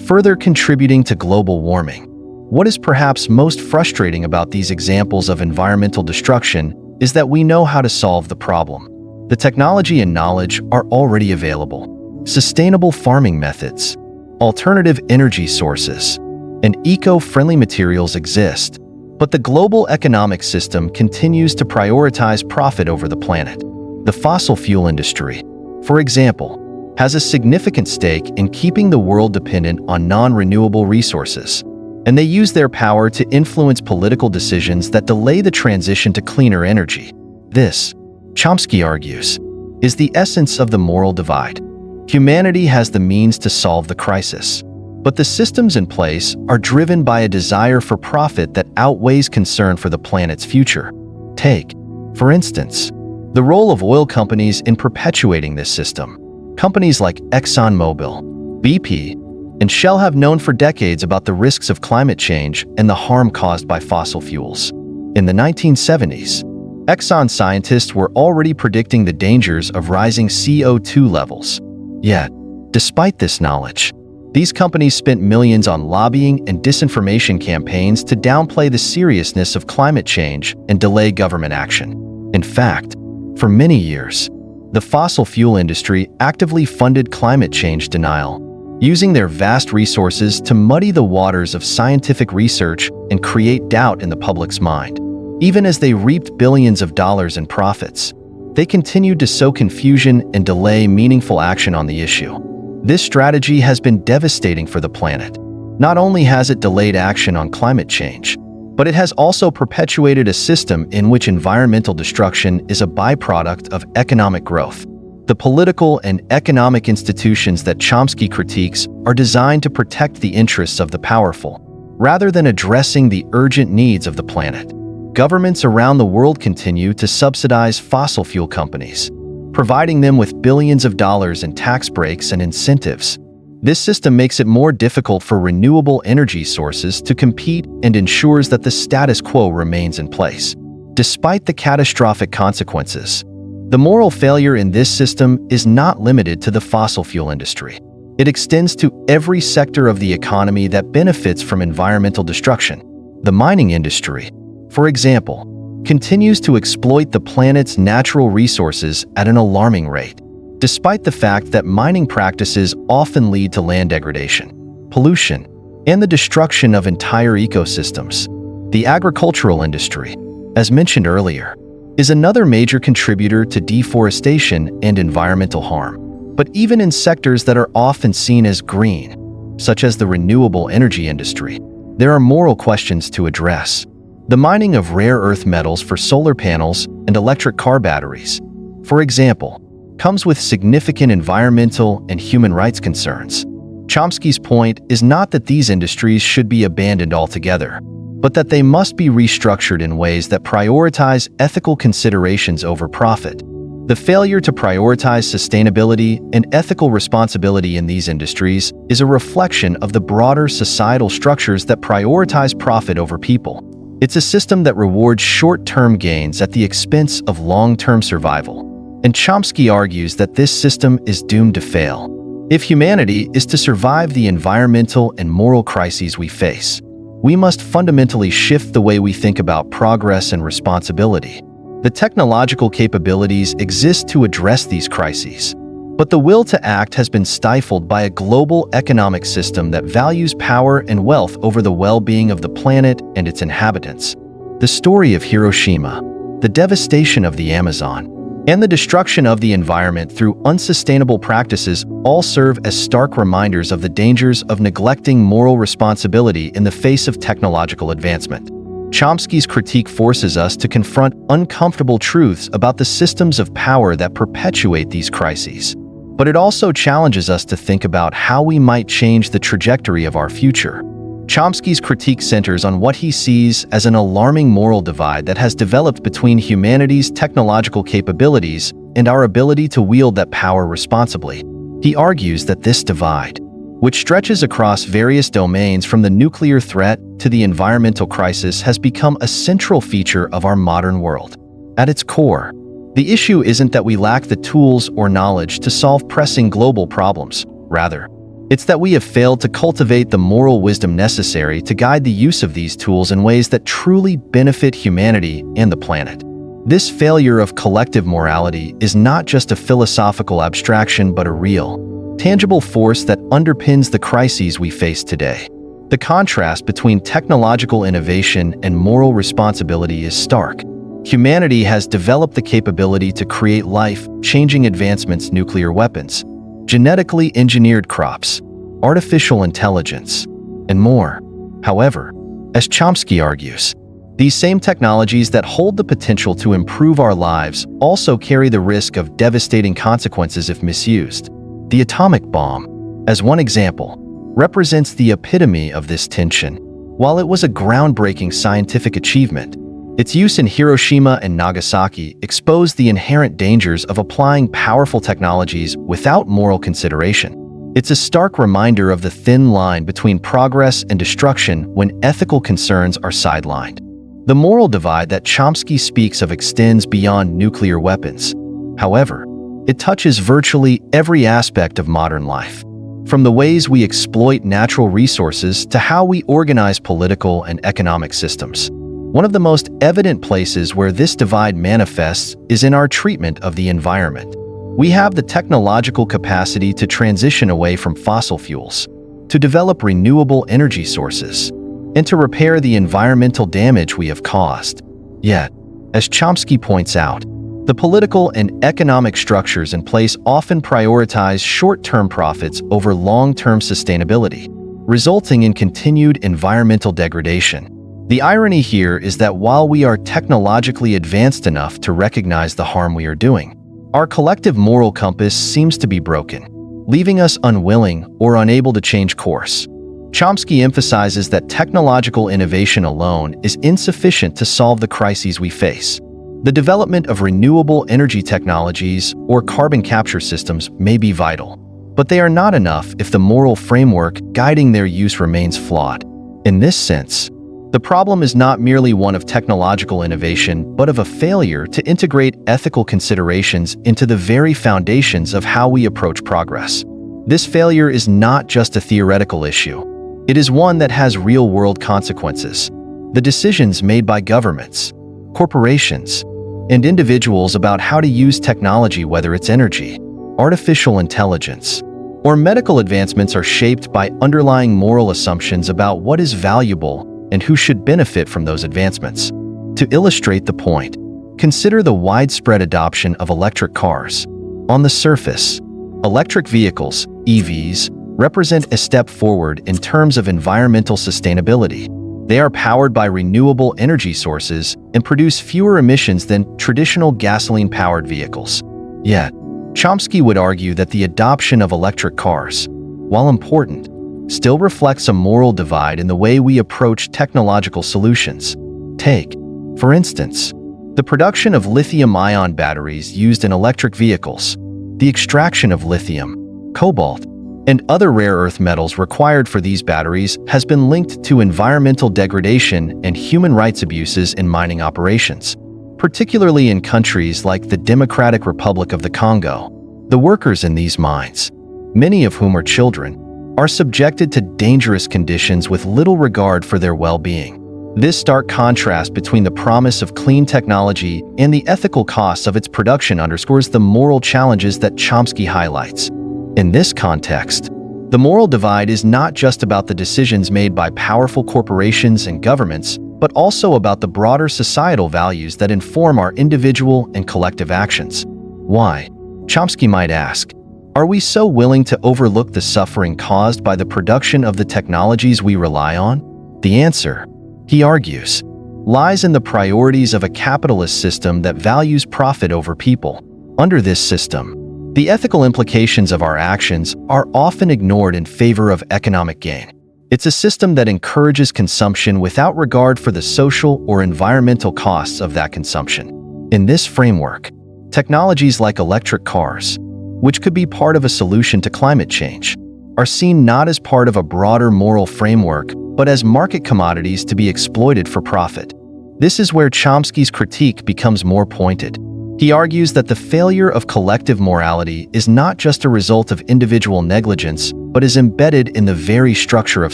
further contributing to global warming. What is perhaps most frustrating about these examples of environmental destruction is that we know how to solve the problem. The technology and knowledge are already available. Sustainable farming methods, alternative energy sources, and eco-friendly materials exist, but the global economic system continues to prioritize profit over the planet. The fossil fuel industry, for example, has a significant stake in keeping the world dependent on non-renewable resources, and they use their power to influence political decisions that delay the transition to cleaner energy. This, Chomsky argues, is the essence of the moral divide. Humanity has the means to solve the crisis, but the systems in place are driven by a desire for profit that outweighs concern for the planet's future. Take, for instance, the role of oil companies in perpetuating this system. Companies like ExxonMobil, BP, and Shell have known for decades about the risks of climate change and the harm caused by fossil fuels. In the 1970s, Exxon scientists were already predicting the dangers of rising CO2 levels. Yet, despite this knowledge, these companies spent millions on lobbying and disinformation campaigns to downplay the seriousness of climate change and delay government action. In fact, for many years, the fossil fuel industry actively funded climate change denial, using their vast resources to muddy the waters of scientific research and create doubt in the public's mind. Even as they reaped billions of dollars in profits, they continued to sow confusion and delay meaningful action on the issue. This strategy has been devastating for the planet. Not only has it delayed action on climate change, but it has also perpetuated a system in which environmental destruction is a byproduct of economic growth. The political and economic institutions that Chomsky critiques are designed to protect the interests of the powerful, rather than addressing the urgent needs of the planet. Governments around the world continue to subsidize fossil fuel companies, providing them with billions of dollars in tax breaks and incentives. This system makes it more difficult for renewable energy sources to compete and ensures that the status quo remains in place. Despite the catastrophic consequences, the moral failure in this system is not limited to the fossil fuel industry. It extends to every sector of the economy that benefits from environmental destruction. The mining industry, for example, continues to exploit the planet's natural resources at an alarming rate, despite the fact that mining practices often lead to land degradation, pollution, and the destruction of entire ecosystems. The agricultural industry, as mentioned earlier, is another major contributor to deforestation and environmental harm. But even in sectors that are often seen as green, such as the renewable energy industry, there are moral questions to address. The mining of rare earth metals for solar panels and electric car batteries, for example, comes with significant environmental and human rights concerns. Chomsky's point is not that these industries should be abandoned altogether, but that they must be restructured in ways that prioritize ethical considerations over profit. The failure to prioritize sustainability and ethical responsibility in these industries is a reflection of the broader societal structures that prioritize profit over people. It's a system that rewards short-term gains at the expense of long-term survival. And Chomsky argues that this system is doomed to fail. If humanity is to survive the environmental and moral crises we face, we must fundamentally shift the way we think about progress and responsibility. The technological capabilities exist to address these crises, but the will to act has been stifled by a global economic system that values power and wealth over the well-being of the planet and its inhabitants. The story of Hiroshima, the devastation of the Amazon, and the destruction of the environment through unsustainable practices all serve as stark reminders of the dangers of neglecting moral responsibility in the face of technological advancement. Chomsky's critique forces us to confront uncomfortable truths about the systems of power that perpetuate these crises. But it also challenges us to think about how we might change the trajectory of our future. Chomsky's critique centers on what he sees as an alarming moral divide that has developed between humanity's technological capabilities and our ability to wield that power responsibly. He argues that this divide, which stretches across various domains from the nuclear threat to the environmental crisis, has become a central feature of our modern world. At its core, the issue isn't that we lack the tools or knowledge to solve pressing global problems. Rather, it's that we have failed to cultivate the moral wisdom necessary to guide the use of these tools in ways that truly benefit humanity and the planet. This failure of collective morality is not just a philosophical abstraction but a real, tangible force that underpins the crises we face today. The contrast between technological innovation and moral responsibility is stark. Humanity has developed the capability to create life-changing advancements: nuclear weapons, genetically engineered crops, artificial intelligence, and more. However, as Chomsky argues, these same technologies that hold the potential to improve our lives also carry the risk of devastating consequences if misused. The atomic bomb, as one example, represents the epitome of this tension. While it was a groundbreaking scientific achievement, its use in Hiroshima and Nagasaki exposed the inherent dangers of applying powerful technologies without moral consideration. It's a stark reminder of the thin line between progress and destruction when ethical concerns are sidelined. The moral divide that Chomsky speaks of extends beyond nuclear weapons. However, it touches virtually every aspect of modern life, from the ways we exploit natural resources to how we organize political and economic systems. One of the most evident places where this divide manifests is in our treatment of the environment. We have the technological capacity to transition away from fossil fuels, to develop renewable energy sources, and to repair the environmental damage we have caused. Yet, as Chomsky points out, the political and economic structures in place often prioritize short-term profits over long-term sustainability, resulting in continued environmental degradation. The irony here is that while we are technologically advanced enough to recognize the harm we are doing, our collective moral compass seems to be broken, leaving us unwilling or unable to change course. Chomsky emphasizes that technological innovation alone is insufficient to solve the crises we face. The development of renewable energy technologies or carbon capture systems may be vital, but they are not enough if the moral framework guiding their use remains flawed. In this sense, the problem is not merely one of technological innovation, but of a failure to integrate ethical considerations into the very foundations of how we approach progress. This failure is not just a theoretical issue. It is one that has real-world consequences. The decisions made by governments, corporations, and individuals about how to use technology, whether it's energy, artificial intelligence, or medical advancements, are shaped by underlying moral assumptions about what is valuable and who should benefit from those advancements. To illustrate the point, consider the widespread adoption of electric cars. On the surface, electric vehicles, EVs, represent a step forward in terms of environmental sustainability. They are powered by renewable energy sources and produce fewer emissions than traditional gasoline-powered vehicles. Yet, Chomsky would argue that the adoption of electric cars, while important, still reflects a moral divide in the way we approach technological solutions. Take, for instance, the production of lithium-ion batteries used in electric vehicles. The extraction of lithium, cobalt, and other rare earth metals required for these batteries has been linked to environmental degradation and human rights abuses in mining operations, particularly in countries like the Democratic Republic of the Congo. The workers in these mines, many of whom are children, are subjected to dangerous conditions with little regard for their well-being. This stark contrast between the promise of clean technology and the ethical costs of its production underscores the moral challenges that Chomsky highlights. In this context, the moral divide is not just about the decisions made by powerful corporations and governments, but also about the broader societal values that inform our individual and collective actions. Why? Chomsky might ask, are we so willing to overlook the suffering caused by the production of the technologies we rely on? The answer, he argues, lies in the priorities of a capitalist system that values profit over people. Under this system, the ethical implications of our actions are often ignored in favor of economic gain. It's a system that encourages consumption without regard for the social or environmental costs of that consumption. In this framework, technologies like electric cars, which could be part of a solution to climate change, are seen not as part of a broader moral framework, but as market commodities to be exploited for profit. This is where Chomsky's critique becomes more pointed. He argues that the failure of collective morality is not just a result of individual negligence, but is embedded in the very structure of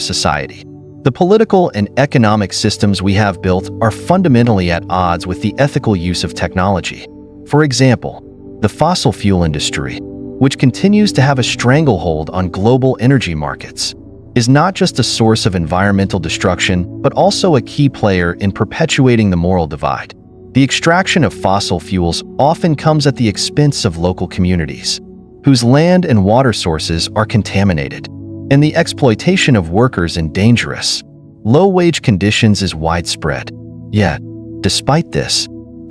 society. The political and economic systems we have built are fundamentally at odds with the ethical use of technology. For example, the fossil fuel industry, which continues to have a stranglehold on global energy markets, is not just a source of environmental destruction, but also a key player in perpetuating the moral divide. The extraction of fossil fuels often comes at the expense of local communities, whose land and water sources are contaminated, and the exploitation of workers in dangerous, low-wage conditions is widespread. Yet, despite this,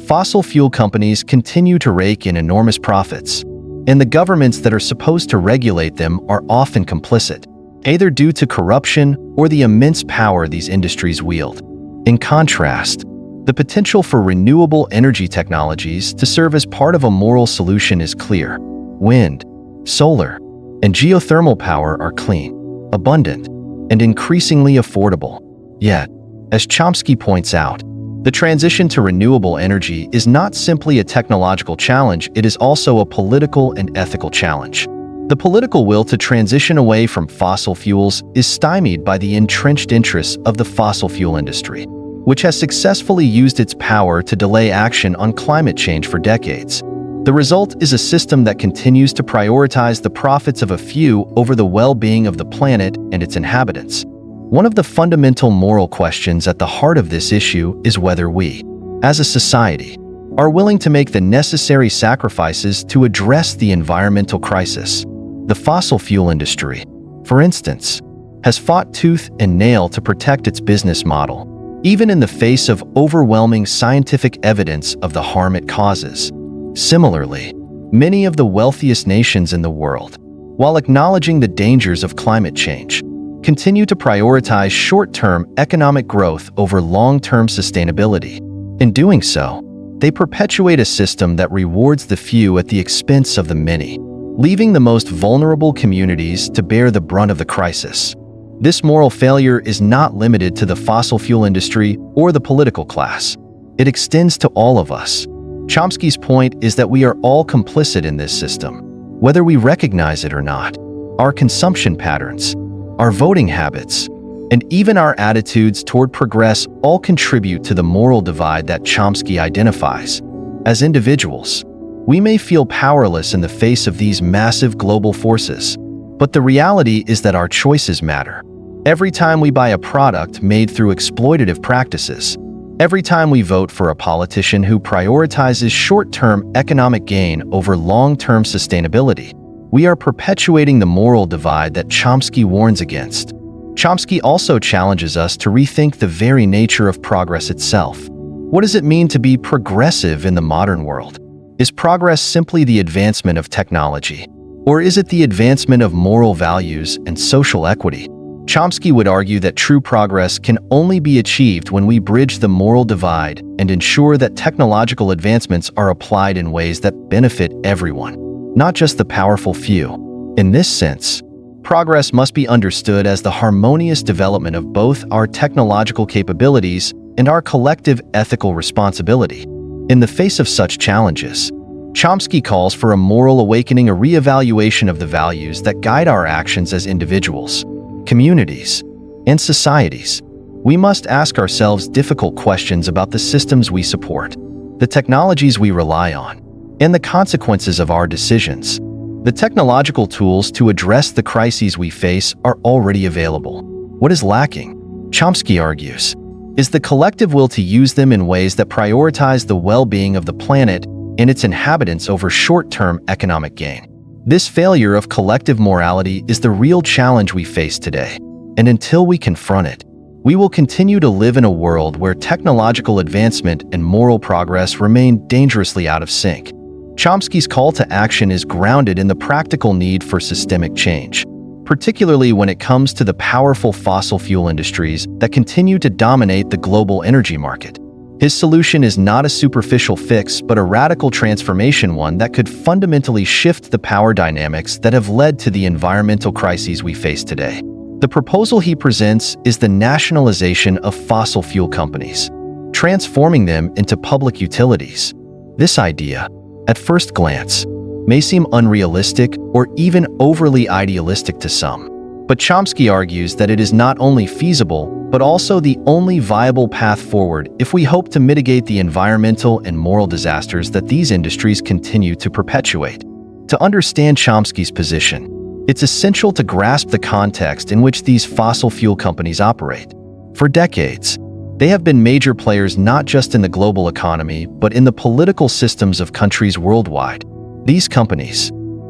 fossil fuel companies continue to rake in enormous profits, and the governments that are supposed to regulate them are often complicit, either due to corruption or the immense power these industries wield. In contrast, the potential for renewable energy technologies to serve as part of a moral solution is clear. Wind, solar, and geothermal power are clean, abundant, and increasingly affordable. Yet, as Chomsky points out, the transition to renewable energy is not simply a technological challenge, it is also a political and ethical challenge. The political will to transition away from fossil fuels is stymied by the entrenched interests of the fossil fuel industry, which has successfully used its power to delay action on climate change for decades. The result is a system that continues to prioritize the profits of a few over the well-being of the planet and its inhabitants. One of the fundamental moral questions at the heart of this issue is whether we, as a society, are willing to make the necessary sacrifices to address the environmental crisis. The fossil fuel industry, for instance, has fought tooth and nail to protect its business model, even in the face of overwhelming scientific evidence of the harm it causes. Similarly, many of the wealthiest nations in the world, while acknowledging the dangers of climate change, continue to prioritize short-term economic growth over long-term sustainability. In doing so, they perpetuate a system that rewards the few at the expense of the many, leaving the most vulnerable communities to bear the brunt of the crisis. This moral failure is not limited to the fossil fuel industry or the political class. It extends to all of us. Chomsky's point is that we are all complicit in this system, whether we recognize it or not. Our consumption patterns, our voting habits, and even our attitudes toward progress all contribute to the moral divide that Chomsky identifies. As individuals, we may feel powerless in the face of these massive global forces, but the reality is that our choices matter. Every time we buy a product made through exploitative practices, every time we vote for a politician who prioritizes short-term economic gain over long-term sustainability, we are perpetuating the moral divide that Chomsky warns against. Chomsky also challenges us to rethink the very nature of progress itself. What does it mean to be progressive in the modern world? Is progress simply the advancement of technology? Or is it the advancement of moral values and social equity? Chomsky would argue that true progress can only be achieved when we bridge the moral divide and ensure that technological advancements are applied in ways that benefit everyone, not just the powerful few. In this sense, progress must be understood as the harmonious development of both our technological capabilities and our collective ethical responsibility. In the face of such challenges, Chomsky calls for a moral awakening, a re-evaluation of the values that guide our actions as individuals, communities, and societies. We must ask ourselves difficult questions about the systems we support, the technologies we rely on, and the consequences of our decisions. The technological tools to address the crises we face are already available. What is lacking, Chomsky argues, is the collective will to use them in ways that prioritize the well-being of the planet and its inhabitants over short-term economic gain. This failure of collective morality is the real challenge we face today, and until we confront it, we will continue to live in a world where technological advancement and moral progress remain dangerously out of sync. Chomsky's call to action is grounded in the practical need for systemic change, particularly when it comes to the powerful fossil fuel industries that continue to dominate the global energy market. His solution is not a superficial fix, but a radical transformation, one that could fundamentally shift the power dynamics that have led to the environmental crises we face today. The proposal he presents is the nationalization of fossil fuel companies, transforming them into public utilities. This idea, at first glance, may seem unrealistic or even overly idealistic to some. But Chomsky argues that it is not only feasible, but also the only viable path forward if we hope to mitigate the environmental and moral disasters that these industries continue to perpetuate. To understand Chomsky's position, it's essential to grasp the context in which these fossil fuel companies operate. For decades, they have been major players not just in the global economy, but in the political systems of countries worldwide. These companies,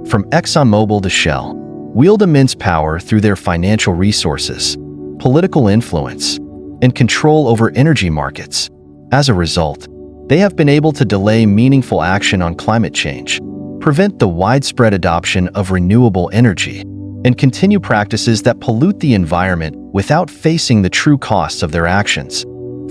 from ExxonMobil to Shell, wield immense power through their financial resources, political influence, and control over energy markets. As a result, they have been able to delay meaningful action on climate change, prevent the widespread adoption of renewable energy, and continue practices that pollute the environment without facing the true costs of their actions.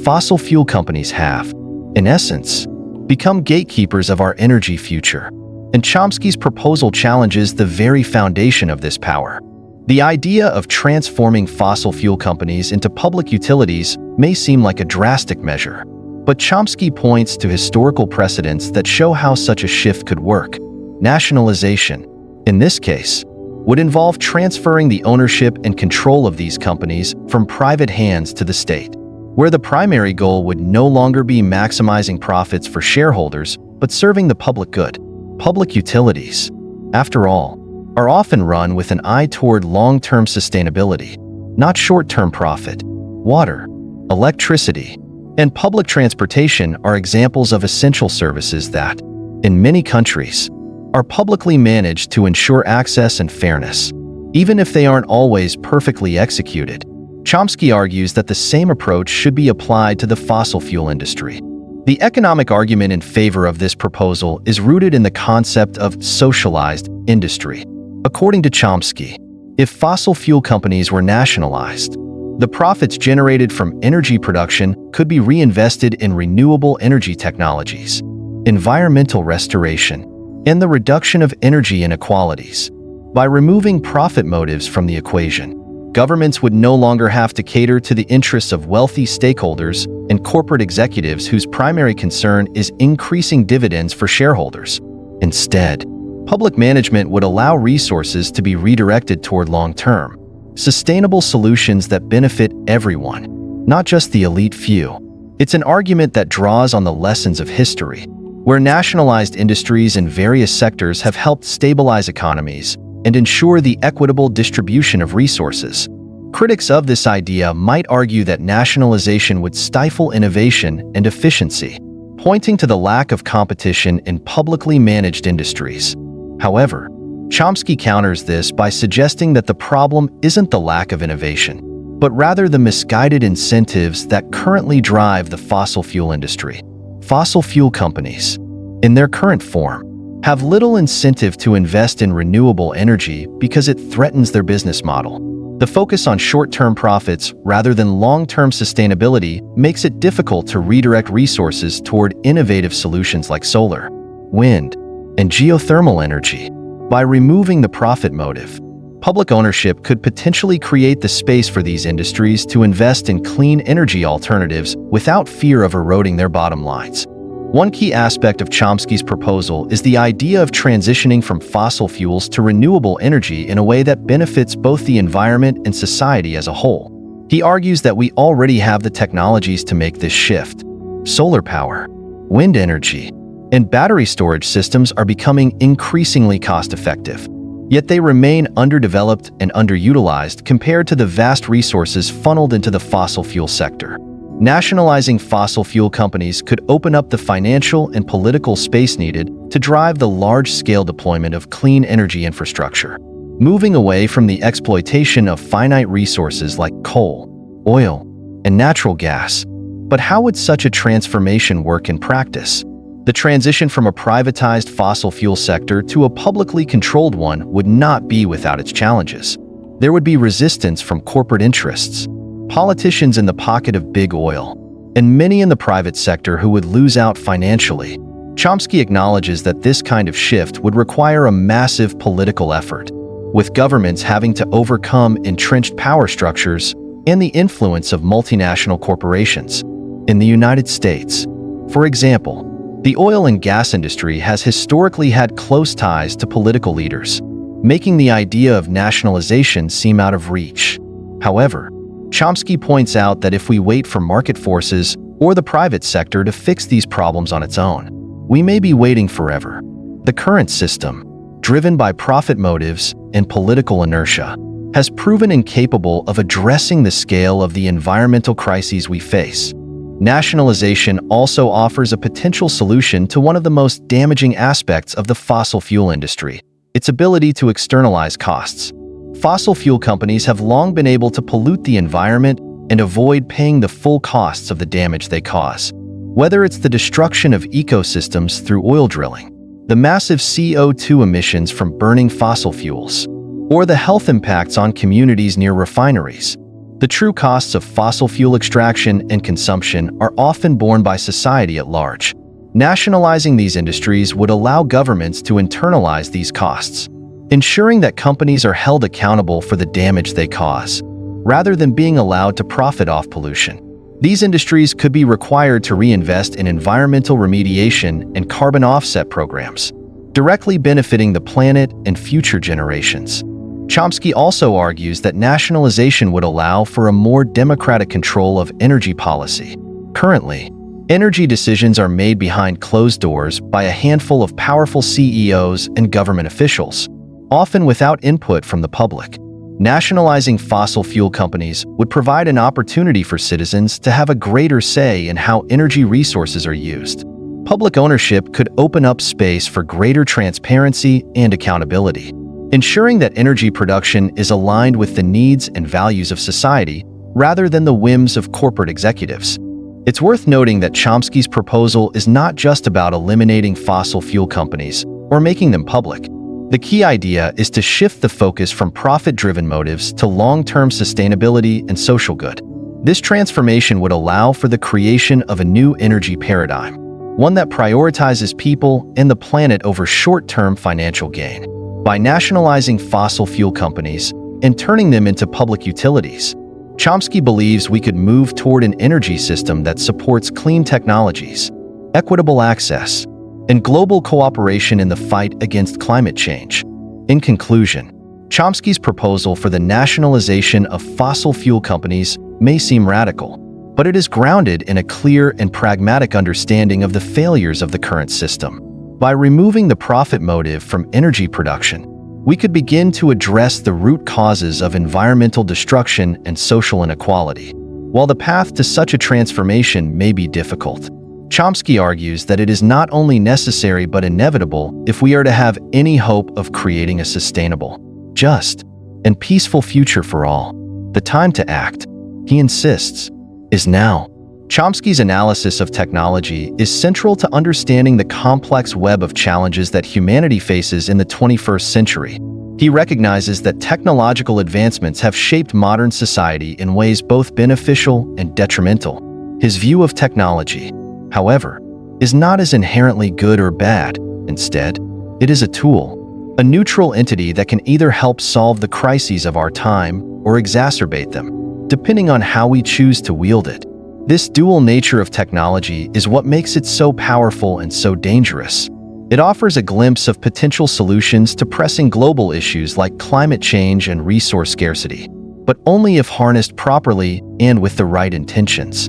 Fossil fuel companies have, in essence, become gatekeepers of our energy future, and Chomsky's proposal challenges the very foundation of this power. The idea of transforming fossil fuel companies into public utilities may seem like a drastic measure, but Chomsky points to historical precedents that show how such a shift could work. Nationalization, in this case, would involve transferring the ownership and control of these companies from private hands to the state, where the primary goal would no longer be maximizing profits for shareholders, but serving the public good. Public utilities, after all, are often run with an eye toward long-term sustainability, not short-term profit. Water, electricity, and public transportation are examples of essential services that, in many countries, are publicly managed to ensure access and fairness, even if they aren't always perfectly executed. Chomsky argues that the same approach should be applied to the fossil fuel industry. The economic argument in favor of this proposal is rooted in the concept of socialized industry. According to Chomsky, if fossil fuel companies were nationalized, the profits generated from energy production could be reinvested in renewable energy technologies, environmental restoration, and the reduction of energy inequalities. By removing profit motives from the equation, governments would no longer have to cater to the interests of wealthy stakeholders and corporate executives whose primary concern is increasing dividends for shareholders. Instead, public management would allow resources to be redirected toward long-term, sustainable solutions that benefit everyone, not just the elite few. It's an argument that draws on the lessons of history, where nationalized industries in various sectors have helped stabilize economies and ensure the equitable distribution of resources. Critics of this idea might argue that nationalization would stifle innovation and efficiency, pointing to the lack of competition in publicly managed industries. However, Chomsky counters this by suggesting that the problem isn't the lack of innovation, but rather the misguided incentives that currently drive the fossil fuel industry. Fossil fuel companies, in their current form, have little incentive to invest in renewable energy because it threatens their business model. The focus on short-term profits rather than long-term sustainability makes it difficult to redirect resources toward innovative solutions like solar, wind, and geothermal energy. By removing the profit motive, public ownership could potentially create the space for these industries to invest in clean energy alternatives without fear of eroding their bottom lines. One key aspect of Chomsky's proposal is the idea of transitioning from fossil fuels to renewable energy in a way that benefits both the environment and society as a whole. He argues that we already have the technologies to make this shift. Solar power, wind energy, and battery storage systems are becoming increasingly cost-effective. Yet they remain underdeveloped and underutilized compared to the vast resources funneled into the fossil fuel sector. Nationalizing fossil fuel companies could open up the financial and political space needed to drive the large-scale deployment of clean energy infrastructure, moving away from the exploitation of finite resources like coal, oil, and natural gas. But how would such a transformation work in practice? The transition from a privatized fossil fuel sector to a publicly controlled one would not be without its challenges. There would be resistance from corporate interests, politicians in the pocket of big oil, and many in the private sector who would lose out financially. Chomsky acknowledges that this kind of shift would require a massive political effort, with governments having to overcome entrenched power structures and the influence of multinational corporations. In the United States, for example, the oil and gas industry has historically had close ties to political leaders, making the idea of nationalization seem out of reach. However, Chomsky points out that if we wait for market forces or the private sector to fix these problems on its own, we may be waiting forever. The current system, driven by profit motives and political inertia, has proven incapable of addressing the scale of the environmental crises we face. Nationalization also offers a potential solution to one of the most damaging aspects of the fossil fuel industry: its ability to externalize costs. Fossil fuel companies have long been able to pollute the environment and avoid paying the full costs of the damage they cause. Whether it's the destruction of ecosystems through oil drilling, the massive CO2 emissions from burning fossil fuels, or the health impacts on communities near refineries, the true costs of fossil fuel extraction and consumption are often borne by society at large. Nationalizing these industries would allow governments to internalize these costs, ensuring that companies are held accountable for the damage they cause, rather than being allowed to profit off pollution. These industries could be required to reinvest in environmental remediation and carbon offset programs, directly benefiting the planet and future generations. Chomsky also argues that nationalization would allow for a more democratic control of energy policy. Currently, energy decisions are made behind closed doors by a handful of powerful CEOs and government officials, often without input from the public. Nationalizing fossil fuel companies would provide an opportunity for citizens to have a greater say in how energy resources are used. Public ownership could open up space for greater transparency and accountability, ensuring that energy production is aligned with the needs and values of society rather than the whims of corporate executives. It's worth noting that Chomsky's proposal is not just about eliminating fossil fuel companies or making them public. The key idea is to shift the focus from profit-driven motives to long-term sustainability and social good. This transformation would allow for the creation of a new energy paradigm, one that prioritizes people and the planet over short-term financial gain. By nationalizing fossil fuel companies and turning them into public utilities, Chomsky believes we could move toward an energy system that supports clean technologies, equitable access, and global cooperation in the fight against climate change. In conclusion, Chomsky's proposal for the nationalization of fossil fuel companies may seem radical, but it is grounded in a clear and pragmatic understanding of the failures of the current system. By removing the profit motive from energy production, we could begin to address the root causes of environmental destruction and social inequality. While the path to such a transformation may be difficult, Chomsky argues that it is not only necessary but inevitable if we are to have any hope of creating a sustainable, just, and peaceful future for all. The time to act, he insists, is now. Chomsky's analysis of technology is central to understanding the complex web of challenges that humanity faces in the 21st century. He recognizes that technological advancements have shaped modern society in ways both beneficial and detrimental. His view of technology, however, is not as inherently good or bad. Instead, it is a tool, a neutral entity that can either help solve the crises of our time or exacerbate them, depending on how we choose to wield it. This dual nature of technology is what makes it so powerful and so dangerous. It offers a glimpse of potential solutions to pressing global issues like climate change and resource scarcity, but only if harnessed properly and with the right intentions.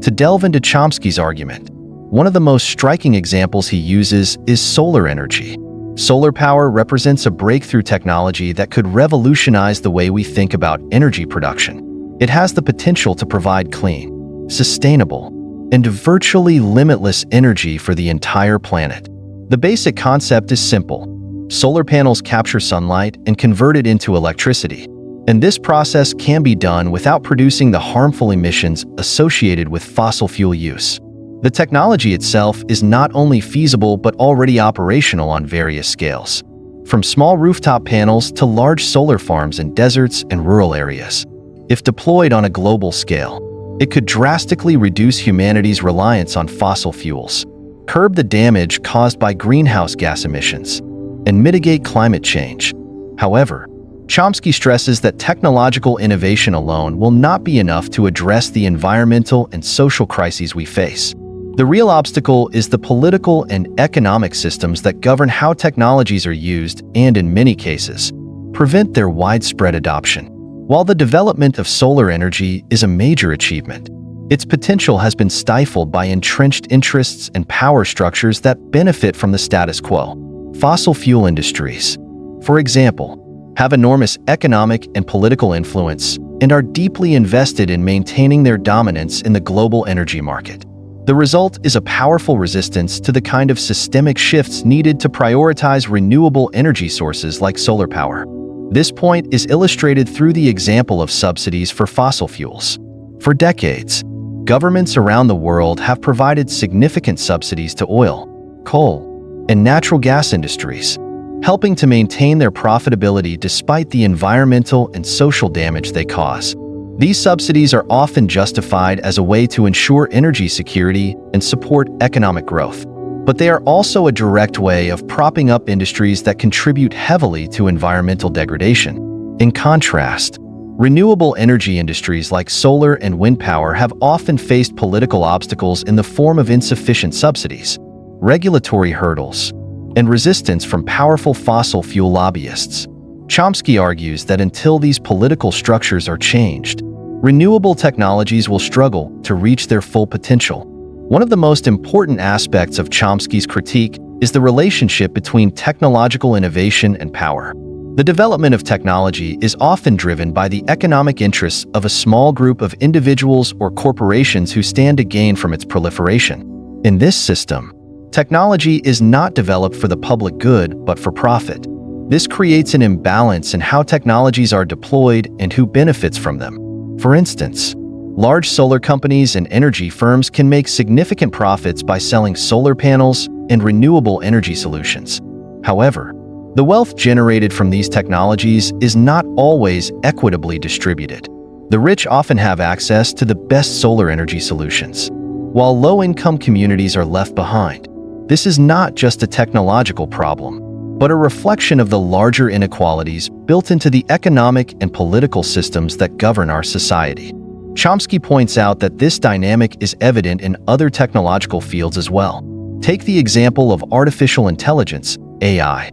To delve into Chomsky's argument, one of the most striking examples he uses is solar energy. Solar power represents a breakthrough technology that could revolutionize the way we think about energy production. It has the potential to provide clean, sustainable, and virtually limitless energy for the entire planet. The basic concept is simple. Solar panels capture sunlight and convert it into electricity, and this process can be done without producing the harmful emissions associated with fossil fuel use. The technology itself is not only feasible but already operational on various scales, from small rooftop panels to large solar farms in deserts and rural areas. If deployed on a global scale, it could drastically reduce humanity's reliance on fossil fuels, curb the damage caused by greenhouse gas emissions, and mitigate climate change. However, Chomsky stresses that technological innovation alone will not be enough to address the environmental and social crises we face. The real obstacle is the political and economic systems that govern how technologies are used and, in many cases, prevent their widespread adoption. While the development of solar energy is a major achievement, its potential has been stifled by entrenched interests and power structures that benefit from the status quo. Fossil fuel industries, for example, have enormous economic and political influence and are deeply invested in maintaining their dominance in the global energy market. The result is a powerful resistance to the kind of systemic shifts needed to prioritize renewable energy sources like solar power. This point is illustrated through the example of subsidies for fossil fuels. For decades, governments around the world have provided significant subsidies to oil, coal, and natural gas industries, helping to maintain their profitability despite the environmental and social damage they cause. These subsidies are often justified as a way to ensure energy security and support economic growth, but they are also a direct way of propping up industries that contribute heavily to environmental degradation. In contrast, renewable energy industries like solar and wind power have often faced political obstacles in the form of insufficient subsidies, regulatory hurdles, and resistance from powerful fossil fuel lobbyists. Chomsky argues that until these political structures are changed, renewable technologies will struggle to reach their full potential. One of the most important aspects of Chomsky's critique is the relationship between technological innovation and power. The development of technology is often driven by the economic interests of a small group of individuals or corporations who stand to gain from its proliferation. In this system, technology is not developed for the public good but for profit. This creates an imbalance in how technologies are deployed and who benefits from them. For instance, large solar companies and energy firms can make significant profits by selling solar panels and renewable energy solutions. However, the wealth generated from these technologies is not always equitably distributed. The rich often have access to the best solar energy solutions, while low-income communities are left behind. This is not just a technological problem, but a reflection of the larger inequalities built into the economic and political systems that govern our society. Chomsky points out that this dynamic is evident in other technological fields as well. Take the example of artificial intelligence, AI,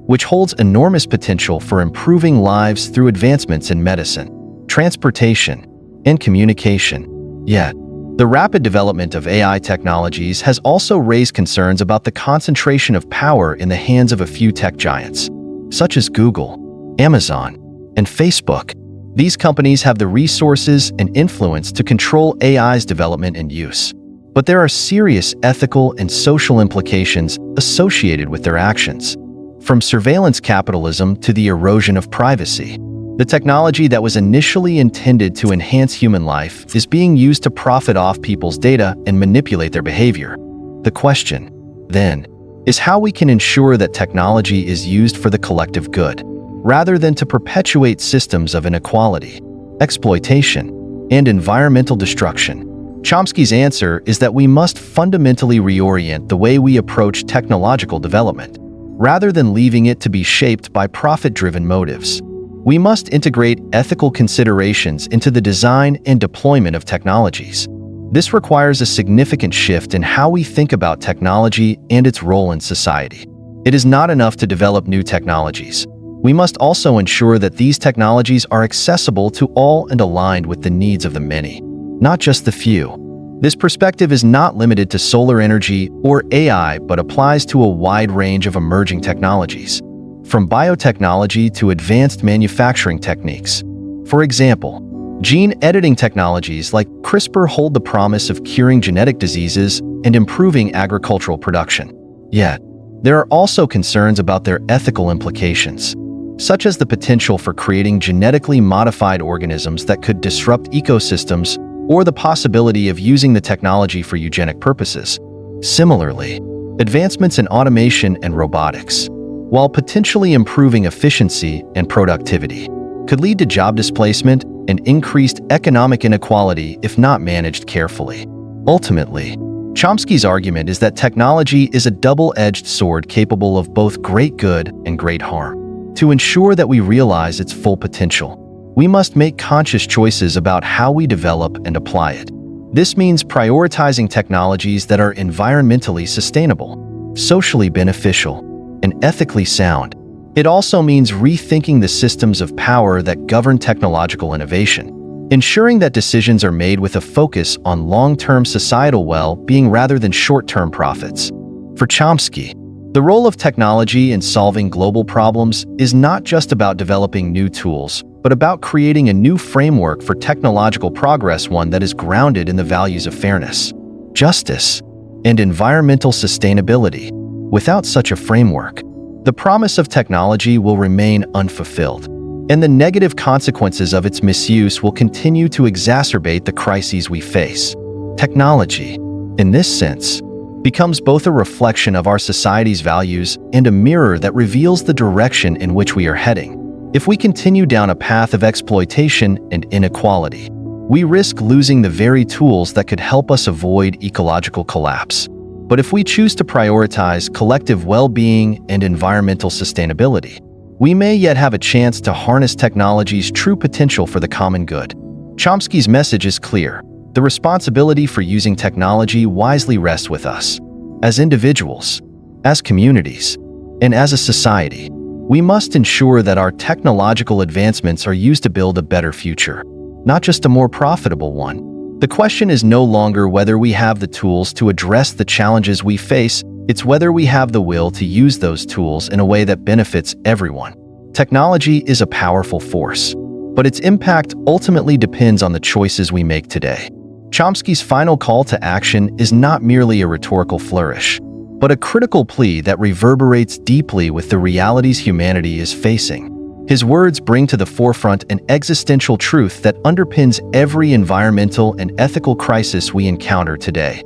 which holds enormous potential for improving lives through advancements in medicine, transportation, and communication. Yet, the rapid development of AI technologies has also raised concerns about the concentration of power in the hands of a few tech giants, such as Google, Amazon, and Facebook. These companies have the resources and influence to control AI's development and use. But there are serious ethical and social implications associated with their actions. From surveillance capitalism to the erosion of privacy, The technology that was initially intended to enhance human life is being used to profit off people's data and manipulate their behavior. The question, then, is how we can ensure that technology is used for the collective good, rather than to perpetuate systems of inequality, exploitation, and environmental destruction. Chomsky's answer is that we must fundamentally reorient the way we approach technological development, rather than leaving it to be shaped by profit-driven motives. We must integrate ethical considerations into the design and deployment of technologies. This requires a significant shift in how we think about technology and its role in society. It is not enough to develop new technologies. We must also ensure that these technologies are accessible to all and aligned with the needs of the many, not just the few. This perspective is not limited to solar energy or AI, but applies to a wide range of emerging technologies, from biotechnology to advanced manufacturing techniques. For example, gene editing technologies like CRISPR hold the promise of curing genetic diseases and improving agricultural production. Yet, there are also concerns about their ethical implications, such as the potential for creating genetically modified organisms that could disrupt ecosystems or the possibility of using the technology for eugenic purposes. Similarly, advancements in automation and robotics, while potentially improving efficiency and productivity, could lead to job displacement and increased economic inequality if not managed carefully. Ultimately, Chomsky's argument is that technology is a double-edged sword capable of both great good and great harm. To ensure that we realize its full potential, we must make conscious choices about how we develop and apply it. This means prioritizing technologies that are environmentally sustainable, socially beneficial, and ethically sound. It also means rethinking the systems of power that govern technological innovation, ensuring that decisions are made with a focus on long-term societal well-being rather than short-term profits. For Chomsky, the role of technology in solving global problems is not just about developing new tools, but about creating a new framework for technological progress, one that is grounded in the values of fairness, justice, and environmental sustainability. Without such a framework, the promise of technology will remain unfulfilled, and the negative consequences of its misuse will continue to exacerbate the crises we face. Technology, in this sense, becomes both a reflection of our society's values and a mirror that reveals the direction in which we are heading. If we continue down a path of exploitation and inequality, we risk losing the very tools that could help us avoid ecological collapse. But if we choose to prioritize collective well-being and environmental sustainability, we may yet have a chance to harness technology's true potential for the common good. Chomsky's message is clear. The responsibility for using technology wisely rests with us. As individuals, as communities, and as a society, we must ensure that our technological advancements are used to build a better future, not just a more profitable one. The question is no longer whether we have the tools to address the challenges we face, it's whether we have the will to use those tools in a way that benefits everyone. Technology is a powerful force, but its impact ultimately depends on the choices we make today. Chomsky's final call to action is not merely a rhetorical flourish, but a critical plea that reverberates deeply with the realities humanity is facing. His words bring to the forefront an existential truth that underpins every environmental and ethical crisis we encounter today.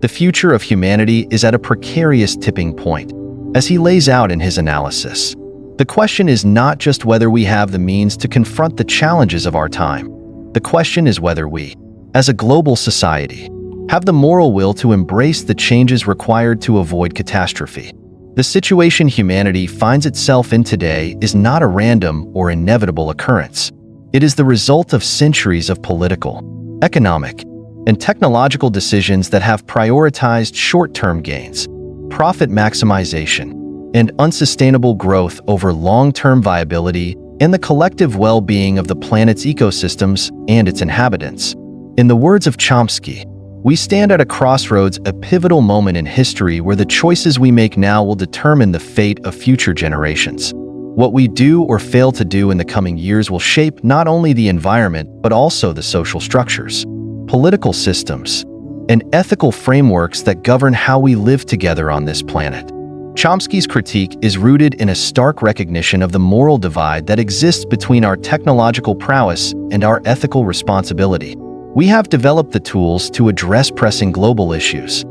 The future of humanity is at a precarious tipping point, as he lays out in his analysis. The question is not just whether we have the means to confront the challenges of our time. The question is whether we, as a global society, have the moral will to embrace the changes required to avoid catastrophe. The situation humanity finds itself in today is not a random or inevitable occurrence. It is the result of centuries of political, economic, and technological decisions that have prioritized short-term gains, profit maximization, and unsustainable growth over long-term viability and the collective well-being of the planet's ecosystems and its inhabitants. In the words of Chomsky, we stand at a crossroads, a pivotal moment in history where the choices we make now will determine the fate of future generations. What we do or fail to do in the coming years will shape not only the environment, but also the social structures, political systems, and ethical frameworks that govern how we live together on this planet. Chomsky's critique is rooted in a stark recognition of the moral divide that exists between our technological prowess and our ethical responsibility. We have developed the tools to address pressing global issues,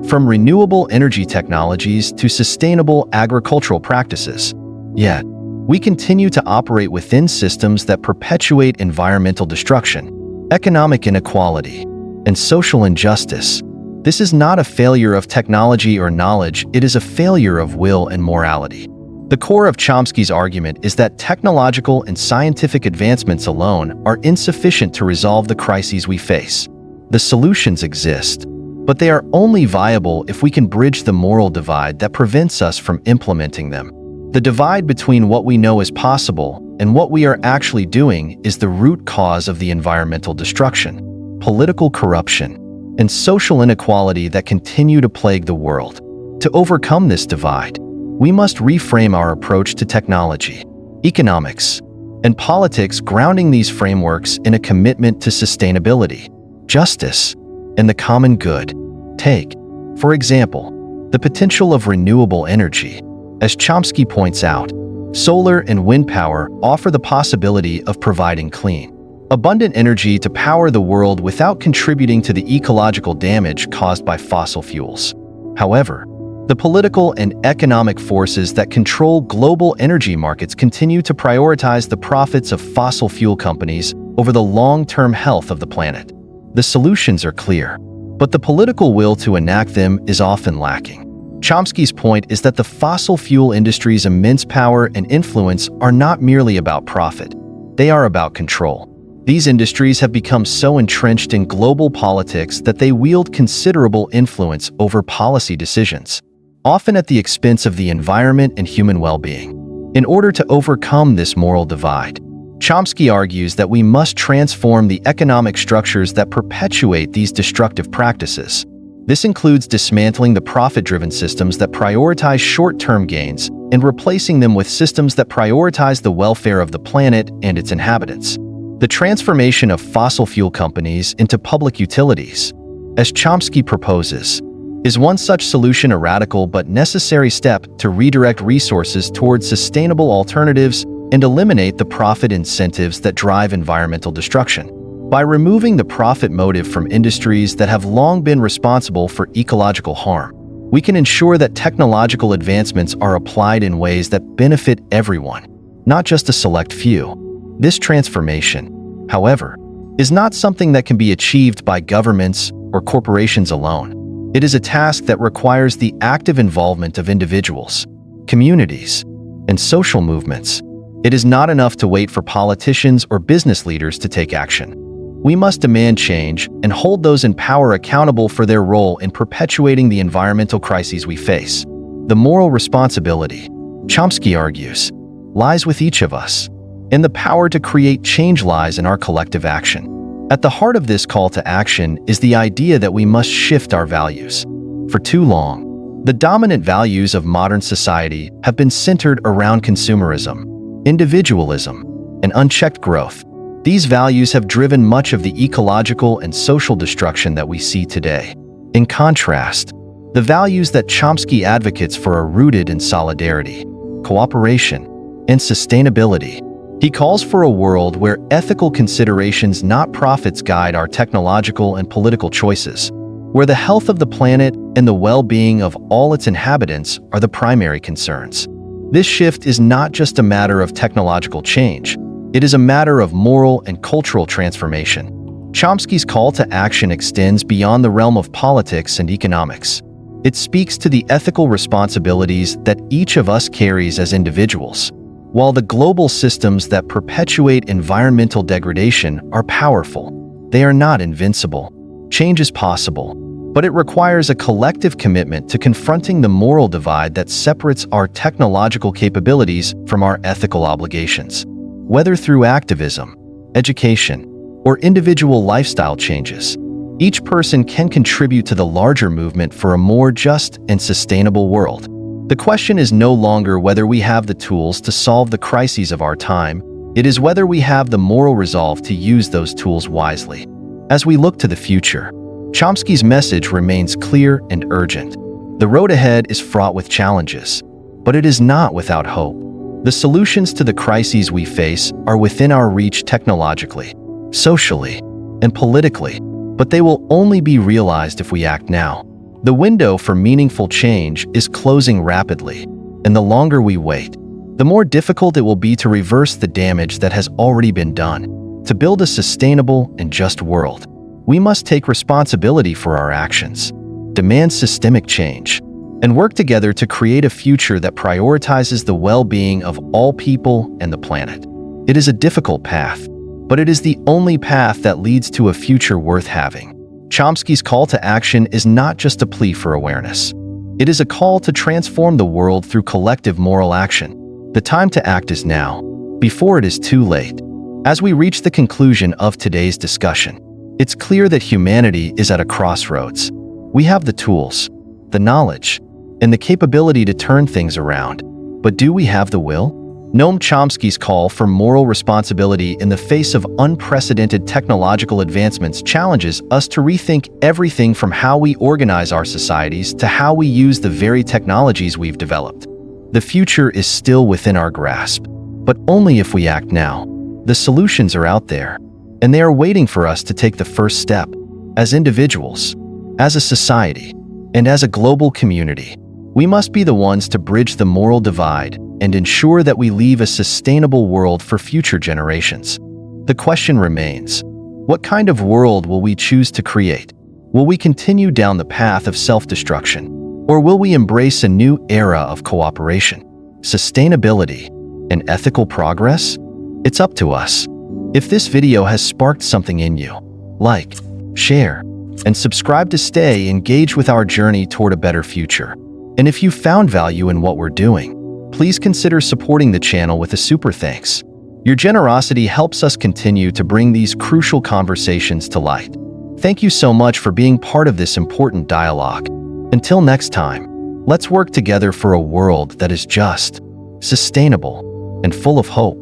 from renewable energy technologies to sustainable agricultural practices. Yet, we continue to operate within systems that perpetuate environmental destruction, economic inequality, and social injustice. This is not a failure of technology or knowledge, it is a failure of will and morality. The core of Chomsky's argument is that technological and scientific advancements alone are insufficient to resolve the crises we face. The solutions exist, but they are only viable if we can bridge the moral divide that prevents us from implementing them. The divide between what we know is possible and what we are actually doing is the root cause of the environmental destruction, political corruption, and social inequality that continue to plague the world. To overcome this divide, we must reframe our approach to technology, economics, and politics, grounding these frameworks in a commitment to sustainability, justice, and the common good. Take, for example, the potential of renewable energy. As Chomsky points out, solar and wind power offer the possibility of providing clean, abundant energy to power the world without contributing to the ecological damage caused by fossil fuels. However, the political and economic forces that control global energy markets continue to prioritize the profits of fossil fuel companies over the long-term health of the planet. The solutions are clear, but the political will to enact them is often lacking. Chomsky's point is that the fossil fuel industry's immense power and influence are not merely about profit, they are about control. These industries have become so entrenched in global politics that they wield considerable influence over policy decisions, often at the expense of the environment and human well-being. In order to overcome this moral divide, Chomsky argues that we must transform the economic structures that perpetuate these destructive practices. This includes dismantling the profit-driven systems that prioritize short-term gains and replacing them with systems that prioritize the welfare of the planet and its inhabitants. The transformation of fossil fuel companies into public utilities, as Chomsky proposes, is one such solution, a radical but necessary step to redirect resources towards sustainable alternatives and eliminate the profit incentives that drive environmental destruction. By removing the profit motive from industries that have long been responsible for ecological harm, we can ensure that technological advancements are applied in ways that benefit everyone, not just a select few. This transformation, however, is not something that can be achieved by governments or corporations alone. It is a task that requires the active involvement of individuals, communities, and social movements. It is not enough to wait for politicians or business leaders to take action. We must demand change and hold those in power accountable for their role in perpetuating the environmental crises we face. The moral responsibility, Chomsky argues, lies with each of us, and the power to create change lies in our collective action. At the heart of this call to action is the idea that we must shift our values. For too long, the dominant values of modern society have been centered around consumerism, individualism, and unchecked growth. These values have driven much of the ecological and social destruction that we see today. In contrast, the values that Chomsky advocates for are rooted in solidarity, cooperation, and sustainability. He calls for a world where ethical considerations, not profits, guide our technological and political choices, where the health of the planet and the well-being of all its inhabitants are the primary concerns. This shift is not just a matter of technological change, it is a matter of moral and cultural transformation. Chomsky's call to action extends beyond the realm of politics and economics. It speaks to the ethical responsibilities that each of us carries as individuals. While the global systems that perpetuate environmental degradation are powerful, they are not invincible. Change is possible, but it requires a collective commitment to confronting the moral divide that separates our technological capabilities from our ethical obligations. Whether through activism, education, or individual lifestyle changes, each person can contribute to the larger movement for a more just and sustainable world. The question is no longer whether we have the tools to solve the crises of our time, it is whether we have the moral resolve to use those tools wisely. As we look to the future, Chomsky's message remains clear and urgent. The road ahead is fraught with challenges, but it is not without hope. The solutions to the crises we face are within our reach technologically, socially, and politically, but they will only be realized if we act now. The window for meaningful change is closing rapidly, and the longer we wait, the more difficult it will be to reverse the damage that has already been done. To build a sustainable and just world, we must take responsibility for our actions, demand systemic change, and work together to create a future that prioritizes the well-being of all people and the planet. It is a difficult path, but it is the only path that leads to a future worth having. Chomsky's call to action is not just a plea for awareness. It is a call to transform the world through collective moral action. The time to act is now, before it is too late. As we reach the conclusion of today's discussion, it's clear that humanity is at a crossroads. We have the tools, the knowledge, and the capability to turn things around. But do we have the will? Noam Chomsky's call for moral responsibility in the face of unprecedented technological advancements challenges us to rethink everything from how we organize our societies to how we use the very technologies we've developed. The future is still within our grasp, but only if we act now. The solutions are out there, and they are waiting for us to take the first step. As individuals, as a society, and as a global community, we must be the ones to bridge the moral divide and ensure that we leave a sustainable world for future generations. The question remains, what kind of world will we choose to create? Will we continue down the path of self-destruction? Or will we embrace a new era of cooperation, sustainability, and ethical progress? It's up to us. If this video has sparked something in you, like, share, and subscribe to stay engaged with our journey toward a better future. And if you found value in what we're doing, please consider supporting the channel with a super thanks. Your generosity helps us continue to bring these crucial conversations to light. Thank you so much for being part of this important dialogue. Until next time, let's work together for a world that is just, sustainable, and full of hope.